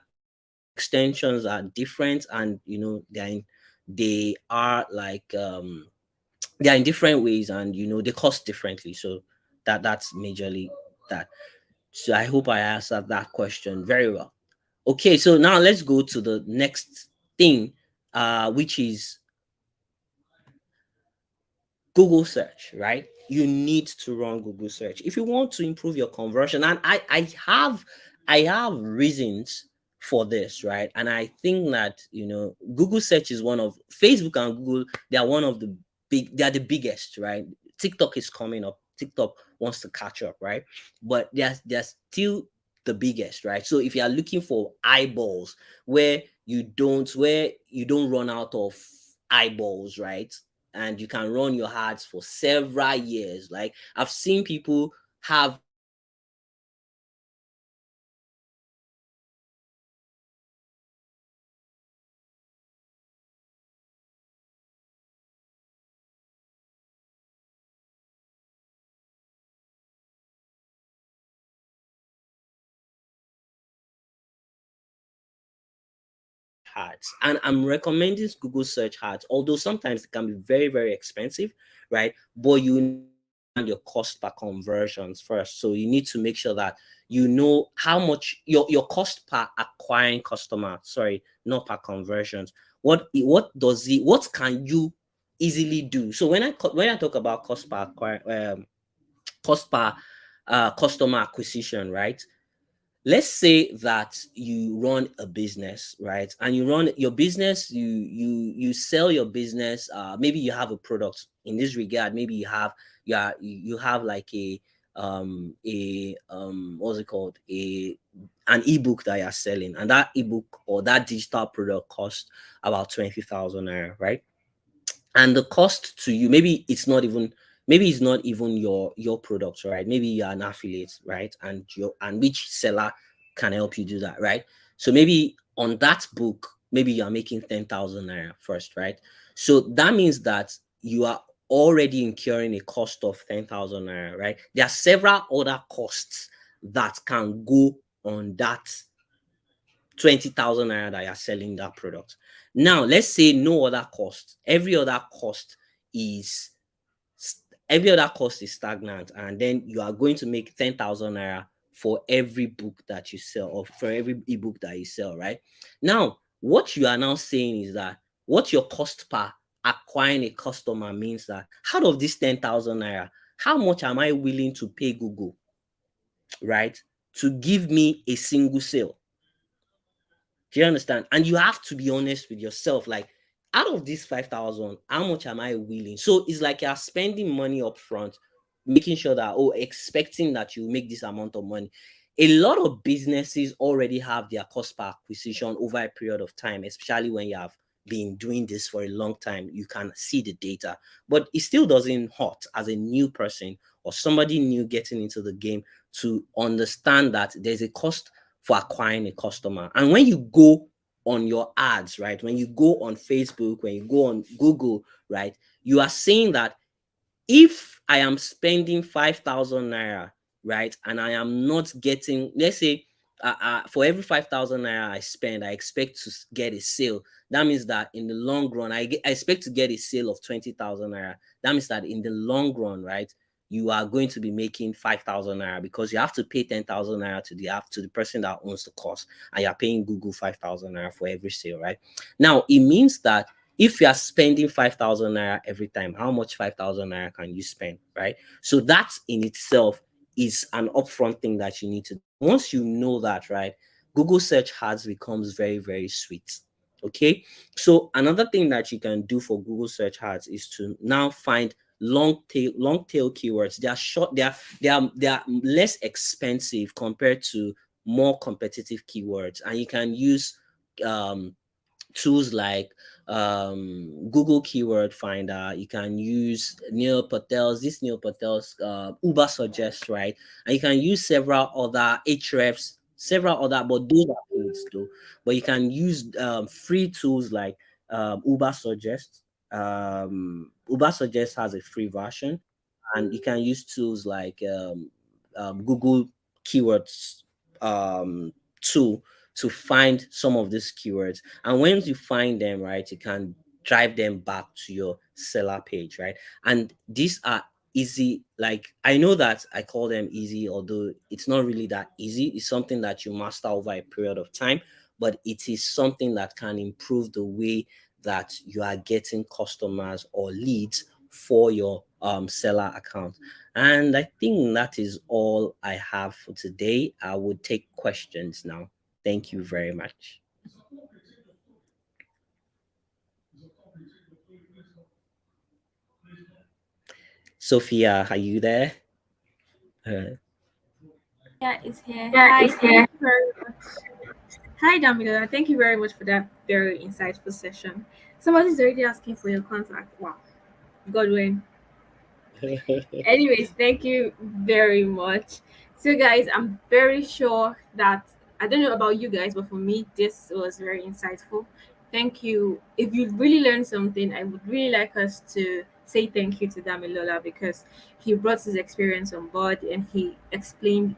extensions are different, and they are like they are in different ways, and they cost differently. So that's majorly that. So I hope I answered that question very well. Okay, so now let's go to the next thing, which is Google search, right? You need to run Google search if you want to improve your conversion. And I have reasons for this, right? And I think that Google search is one of, Facebook and Google, they are one of the they are the biggest, right? TikTok is coming up. TikTok wants to catch up, right? But they're still the biggest, right? So if you are looking for eyeballs where you don't run out of eyeballs, right? And you can run your ads for several years. Like I've seen people have ads, and I'm recommending Google search ads, although sometimes it can be very, very expensive, right? But you your cost per conversions first. So you need to make sure that you know how much your cost per acquiring customer, sorry, not per conversions. What can you easily do? So when I talk about cost per customer acquisition, right? Let's say that you run a business, right? And you run your business, you sell your business. Maybe you have a product in this regard. Maybe you have like what's it called, an ebook that you're selling, and that ebook or that digital product costs about 20,000 naira, right? And the cost to you, maybe it's not even your product, right? Maybe you're an affiliate, right? And which seller can help you do that, right? So maybe on that book, maybe you're making 10,000 naira first, right? So that means that you are already incurring a cost of 10,000 naira, right? There are several other costs that can go on that 20,000 naira that you're selling that product. Now, let's say no other cost. Every other cost is stagnant, and then you are going to make 10,000 naira for every book that you sell, or for every ebook that you sell, right? Now, what you are now saying is that what your cost per acquiring a customer means that out of this 10,000 naira, how much am I willing to pay Google, right, to give me a single sale? Do you understand? And you have to be honest with yourself. Like, out of this 5,000, how much am I willing? So it's like you're spending money up front, making sure that, oh, expecting that you make this amount of money. A lot of businesses already have their cost per acquisition over a period of time, especially when you have been doing this for a long time. You can see the data, but it still doesn't hurt as a new person or somebody new getting into the game to understand that there's a cost for acquiring a customer. And when you go on your ads, right, when you go on Facebook, when you go on Google, right, you are saying that if I am spending 5,000 naira, right, and I am not getting, let's say, for every 5,000 naira I spend, I expect to get a sale. That means that in the long run, I expect to get a sale of 20,000 naira. That means that in the long run, right, you are going to be making 5,000 naira because you have to pay 10,000 naira to the person that owns the course, and you're paying Google 5,000 naira for every sale, right? Now, it means that if you are spending 5,000 naira every time, how much 5,000 naira can you spend, right? So that in itself is an upfront thing that you need to do. Once you know that, right, Google search ads becomes very, very sweet. Okay. So another thing that you can do for Google search ads is to now find long tail keywords. They are short, they are less expensive compared to more competitive keywords, and you can use tools like Google Keyword Finder. You can use Neil Patel's Uber Suggest, right? And you can use several other Ahrefs, but those are paid though. But you can use free tools like Uber Suggest. Uber Suggest has a free version, and you can use tools like Google Keywords tool to find some of these keywords. And once you find them, right, you can drive them back to your seller page, right? And these are easy. Like, I know that I call them easy, although it's not really that easy. It's something that you master over a period of time, but it is something that can improve the way that you are getting customers or leads for your seller account. And I think that is all I have for today. I would take questions now. Thank you very much. Sophia, are you there? Yeah, it's here. Hi, thank you very much. Hi, Damilola. Thank you very much for that very insightful session. Somebody's already asking for your contact. Wow, Godwin. Anyways, thank you very much. So, guys, I'm very sure that I don't know about you guys, but for me, this was very insightful. Thank you. If you really learned something, I would really like us to say thank you to Damilola because he brought his experience on board and he explained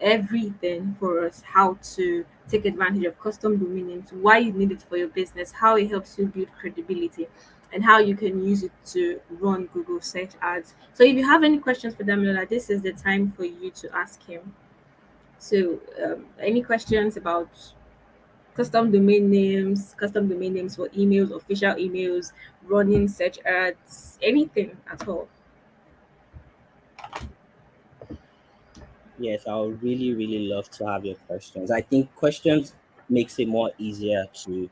everything for us, how to take advantage of custom domain names, why you need it for your business, how it helps you build credibility, and how you can use it to run Google search ads. So if you have any questions for Damilola, this is the time for you to ask him. So any questions about custom domain names for emails, official emails, running search ads, anything at all? Yes, I would really, really love to have your questions. I think questions makes it more easier to,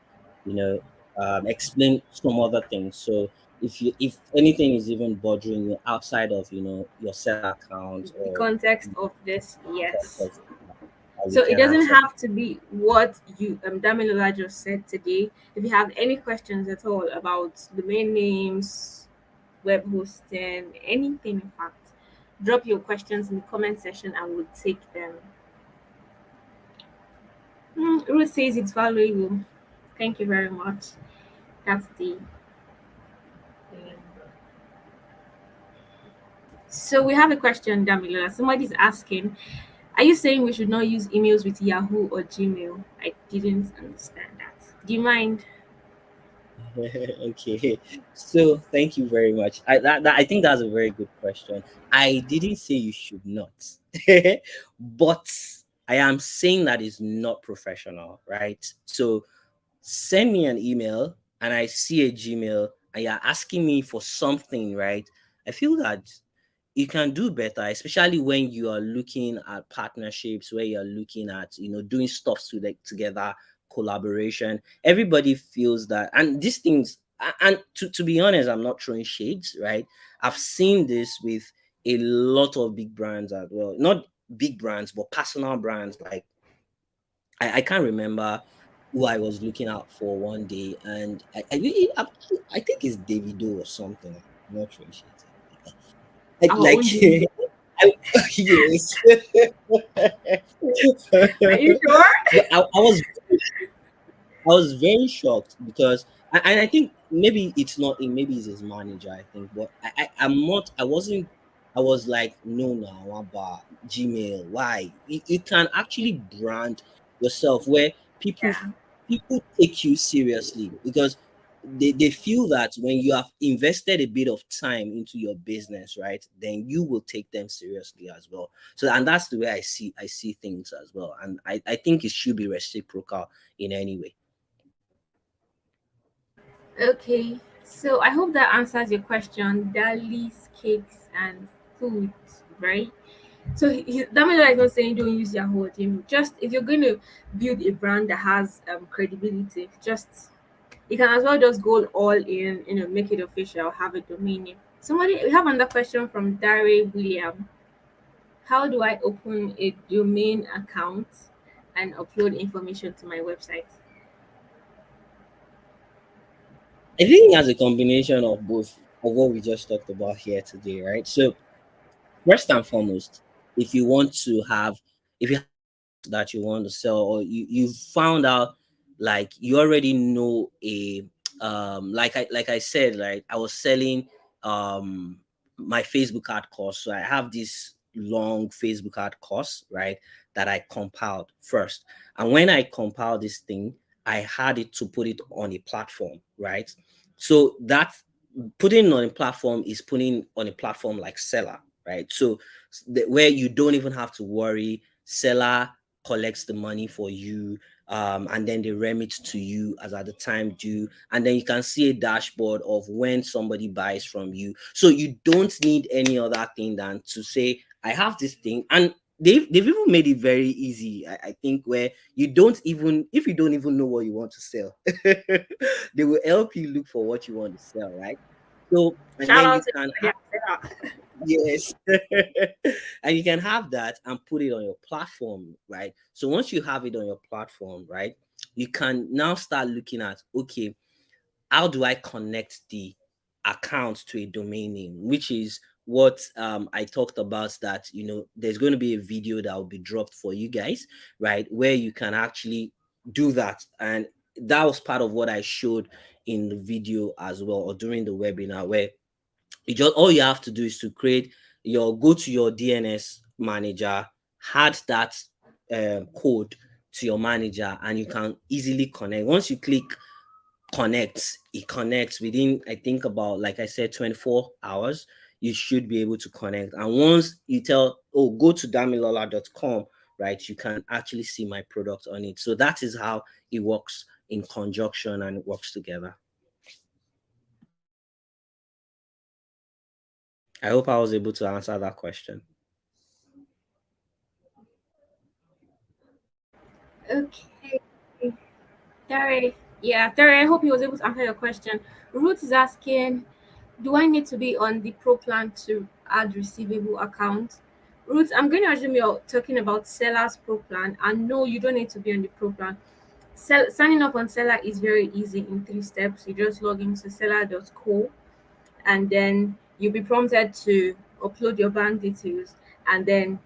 explain some other things. So if anything is even bothering you outside of your seller account The or context of this, yes. context, So we it can doesn't answer. have to be what you Damilola just said today. If you have any questions at all about domain names, web hosting, anything in fact, drop your questions in the comment section and we'll take them. Ruth says it's valuable. Thank you very much. That's the so we have a question, Damilola. Somebody's asking, are you saying we should not use emails with Yahoo or Gmail? I didn't understand that. Do you mind? Okay, so thank you very much. I think that's a very good question. I didn't say you should not, but I am saying that is not professional, right? So send me an email and I see a Gmail and you're asking me for something, right? I feel that you can do better, especially when you are looking at partnerships, where you're looking at, doing stuff together, collaboration. Everybody feels that, and these things, and to be honest, I'm not throwing shades, right? I've seen this with a lot of big brands as well. Not big brands, but personal brands. Like I can't remember who I was looking out for one day, and I think it's Davido or something. I'm not sure. Our Like own David. yes. Are you sure? But I was very shocked because and I think maybe it's not him, maybe it's his manager, I think. But I'm not, I wasn't, I was like, no, no, about Gmail. Why? You can actually brand yourself where people Yeah. people take you seriously because they feel that when you have invested a bit of time into your business, right, then you will take them seriously as well. So and that's the way I see things as well. And I think it should be reciprocal in any way. Okay. So I hope that answers your question. Dali's cakes and food, right? So Damila is not saying don't use your whole team. Just if you're going to build a brand that has credibility, just you can as well just go all in, make it official, have a domain name. We have another question from Dare William. How do I open a domain account and upload information to my website? I think it has a combination of both of what we just talked about here today, right? So first and foremost, if you want to have, if you have that you want to sell, or you found out, like you already know a like I said, right, I was selling um my Facebook ad course. So I have this long Facebook ad course, right, that I compiled first. And when I compiled this thing, I had it to put it on a platform, right? So that putting on a platform is putting on a platform like Seller, right? So where you don't even have to worry, Seller collects the money for you, and then they remit to you as at the time due, and then you can see a dashboard of when somebody buys from you. So you don't need any other thing than to say, I have this thing. And they've even made it very easy, I think, where you don't even, if you don't even know what you want to sell, they will help you look for what you want to sell, right? So and Shout then out you to can everybody out there. yes. And you can have that and put it on your platform, right? So once you have it on your platform, right, you can now start looking at, okay, how do I connect the account to a domain name, which is what I talked about, that there's going to be a video that will be dropped for you guys, right, where you can actually do that. And that was part of what I showed in the video as well, or during the webinar, where you just, all you have to do is to create go to your DNS manager, add that code to your manager, and you can easily connect. Once you click connect, it connects within, I think, about, like I said, 24 hours. You should be able to connect. And once you tell, oh, go to damilola.com, right, you can actually see my product on it. So that is how it works in conjunction and it works together. I hope I was able to answer that question. Okay. Terry, yeah, Terry, I hope he was able to answer your question. Ruth is asking, do I need to be on the pro plan to add receivable account? Ruth, I'm going to assume you're talking about Seller's pro plan. And no, you don't need to be on the pro plan. Signing up on Seller is very easy in 3 steps. You just log into seller.co, and then you'll be prompted to upload your bank details, and then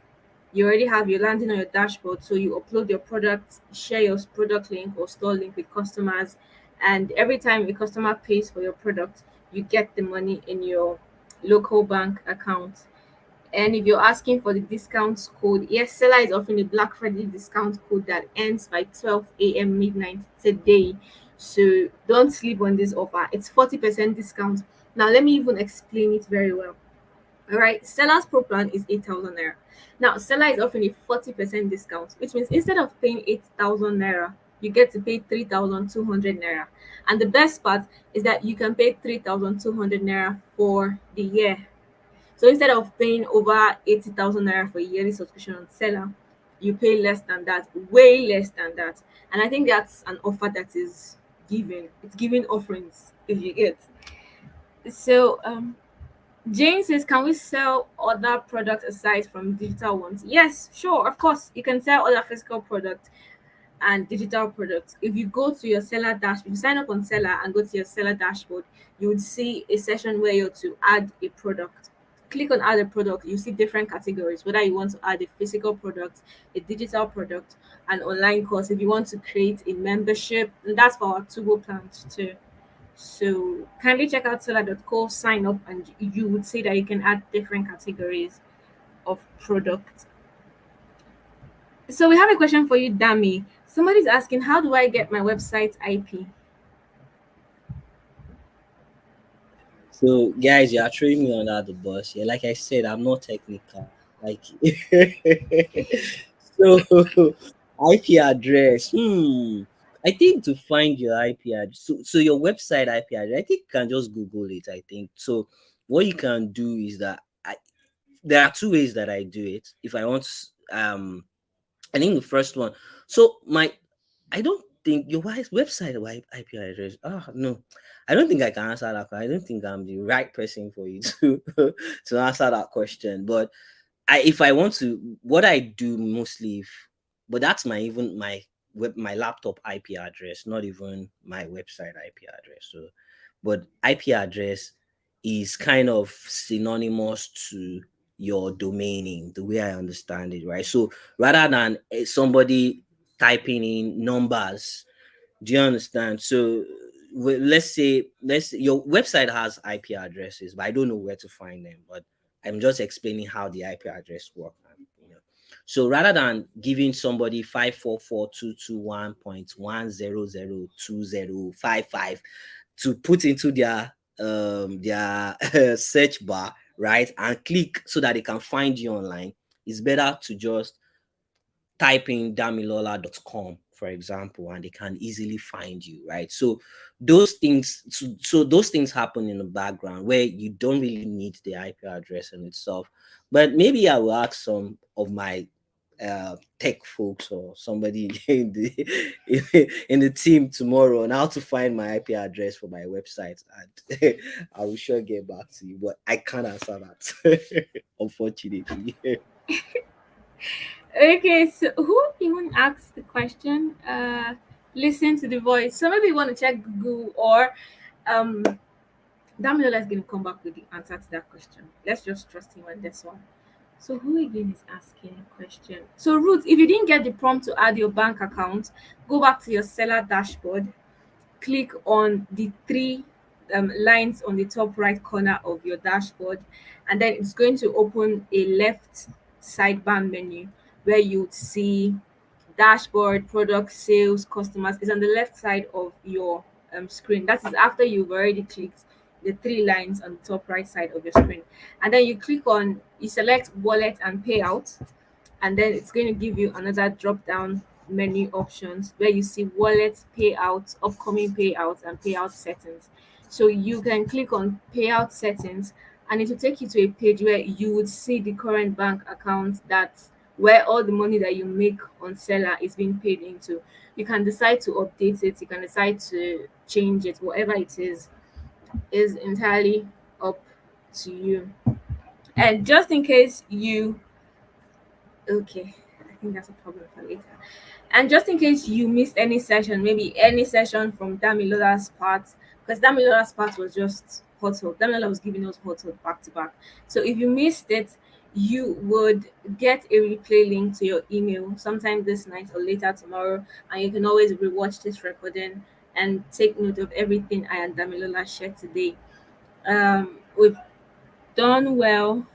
you already have your landing on your dashboard. So you upload your product, share your product link or store link with customers, and every time a customer pays for your product, you get the money in your local bank account. And if you're asking for the discount code, yes, Seller is offering a Black Friday discount code that ends by 12 a.m. midnight today. So don't sleep on this offer. It's 40% discount. Now let me even explain it very well. All right, Seller's Pro Plan is 8,000 naira. Now, Seller is offering a 40% discount, which means instead of paying 8,000 naira you get to pay 3,200 naira. And the best part is that you can pay 3,200 naira for the year. So instead of paying over 80,000 naira for a yearly subscription on Seller, you pay less than that, way less than that. And I think that's an offer that is given. It's giving offerings, if you get. So Jane says, can we sell other products aside from digital ones? Yes, sure, of course. You can sell other physical products and digital products. If you go to your seller dashboard, if you sign up on Seller and go to your seller dashboard, you would see a section where you're to add a product. Click on add a product, you see different categories, whether you want to add a physical product, a digital product, an online course, if you want to create a membership, and that's for our Tubo plans too. So kindly check out seller.co, sign up, and you would see that you can add different categories of product. So we have a question for you, Dami. Somebody's asking, how do I get my website IP? So, guys, you are throwing me under the bus. Yeah, like I said, I'm not technical. Like, so IP address. I think to find your IP address, so your website IP address, I think you can just Google it. I think so. What you can do is that there are two ways that I do it. If I want, I think the first one. So I don't think your website IP address. No, I don't think I can answer that. I don't think I'm the right person for you to to answer that question. But if I want to, what I do mostly, but that's my laptop IP address, not even my website IP address. So, but IP address is kind of synonymous to your domaining, the way I understand it, right? So rather than somebody typing in numbers, do you understand? So let's say your website has IP addresses, but I don't know where to find them. But I'm just explaining how the IP address work. So rather than giving somebody 544.221.1002055 to put into their search bar, right, and click so that they can find you online, it's better to just type in damilola.com, for example, and they can easily find you, right? So those things happen in the background where you don't really need the IP address in itself. But maybe I will ask some of my tech folks or somebody in the team tomorrow on how to find my IP address for my website, and I will sure get back to you. But I can't answer that, unfortunately. Okay, so who even asked the question? Listen to the voice. So maybe you want to check Google, or um Damilola is going to come back with the answer to that question. Let's just trust him on this one. So who again is asking a question? So Ruth, if you didn't get the prompt to add your bank account, go back to your seller dashboard, click on the three lines on the top right corner of your dashboard, and then it's going to open a left sidebar menu where you would see dashboard, product, sales, customers. Is on the left side of your screen. That is after you've already clicked the three lines on the top right side of your screen, and then you select wallet and payout, and then it's going to give you another drop down menu options where you see wallet, payouts, upcoming payouts, and payout settings. So you can click on payout settings, and it will take you to a page where you would see the current bank account, that's where all the money that you make on seller is being paid into. You can decide to update it, you can decide to change it, whatever it is entirely up to you. And just in case you okay, I think that's a problem for later. And just in case you missed any session, maybe any session from Damilola's part, because Damilola's part was just hot talk. Damilola was giving us hot talk back to back. So if you missed it, you would get a replay link to your email sometime this night or later tomorrow, and you can always rewatch this recording and take note of everything I and Damilola shared today. We've done well.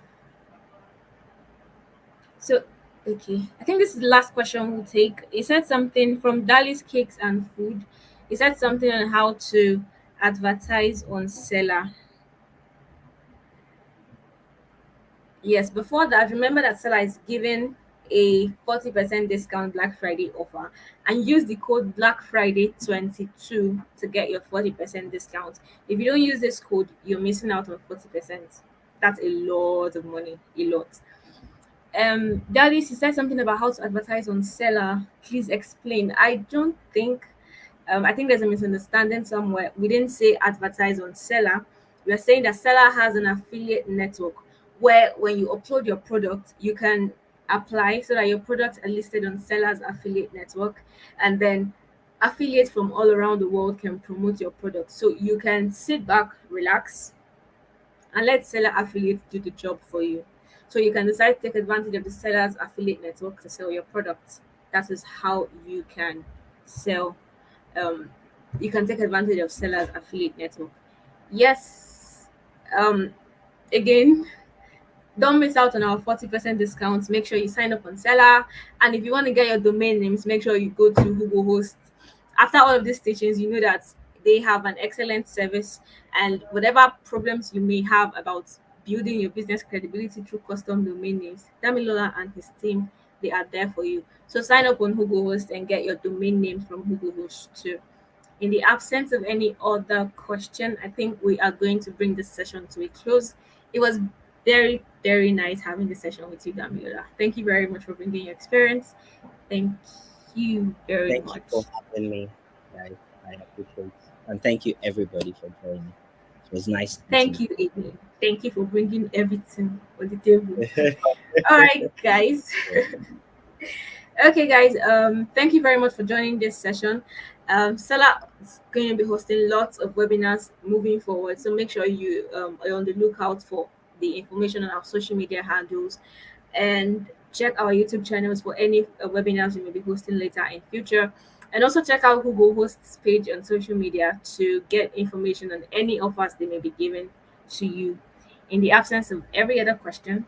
So, okay, I think this is the last question we'll take. He said something from Dali's Cakes and Food. He said something on how to advertise on Seller. Yes, before that, remember that Seller is giving a 40% discount Black Friday offer and use the code Black Friday 22 to get your 40% discount. If you don't use this code, you're missing out on 40%. That's a lot of money, a lot. Daddy, you said something about how to advertise on Seller. Please explain. I don't think I think there's a misunderstanding somewhere. We didn't say advertise on Seller. We are saying that Seller has an affiliate network where when you upload your product, you can apply so that your products are listed on Seller's affiliate network, and then affiliates from all around the world can promote your product. So you can sit back, relax, and let Seller affiliates do the job for you. So you can decide to take advantage of the Seller's affiliate network to sell your products. That is how you can sell. You can take advantage of Seller's affiliate network. Yes. Again, don't miss out on our 40% discounts. Make sure you sign up on Seller. And if you want to get your domain names, make sure you go to Google Host. After all of these teachings, you know that they have an excellent service, and whatever problems you may have about building your business credibility through custom domain names, Damilola and his team, they are there for you. So sign up on Google Host and get your domain name from Google Host too. In the absence of any other question, I think we are going to bring this session to a close. It was very, very nice having this session with you, Damilola. Thank you very much for bringing your experience. Thank you very Thank much. you for having me, guys. I appreciate it. And thank you everybody for joining. It was nice. Thank you, Amy. Thank you for bringing everything on the table. All right, guys. Okay, guys. Thank you very much for joining this session. Seller is going to be hosting lots of webinars moving forward, so make sure you are on the lookout for the information on our social media handles, and check our YouTube channels for any webinars we may be hosting later in future. And also check out Google Hosts page on social media to get information on any offers they may be giving to you. In the absence of every other question,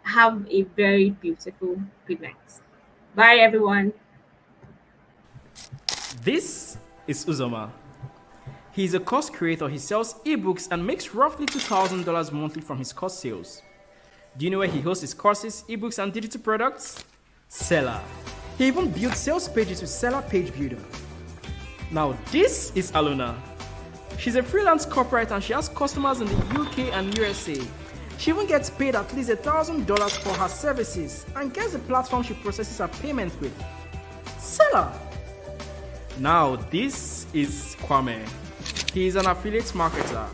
have a very beautiful good night. Bye, everyone. This is Uzoma. He is a course creator. He sells ebooks and makes roughly $2,000 monthly from his course sales. Do you know where he hosts his courses, ebooks, and digital products? Seller. He even built sales pages with Seller Page Builder. Now, this is Aluna. She's a freelance corporate and she has customers in the UK and USA. She even gets paid at least $1,000 for her services and gets the platform she processes her payments with. Seller. Now, this is Kwame. He is an affiliate marketer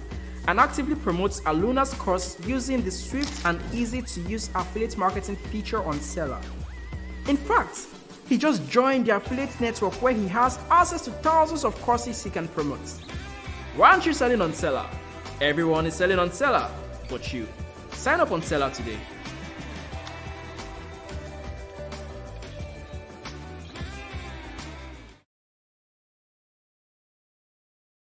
and actively promotes Aluna's course using the swift and easy to use affiliate marketing feature on Seller. In fact, he just joined the affiliate network where he has access to thousands of courses he can promote. Why aren't you selling on Seller? Everyone is selling on Seller, but you. Sign up on Seller today.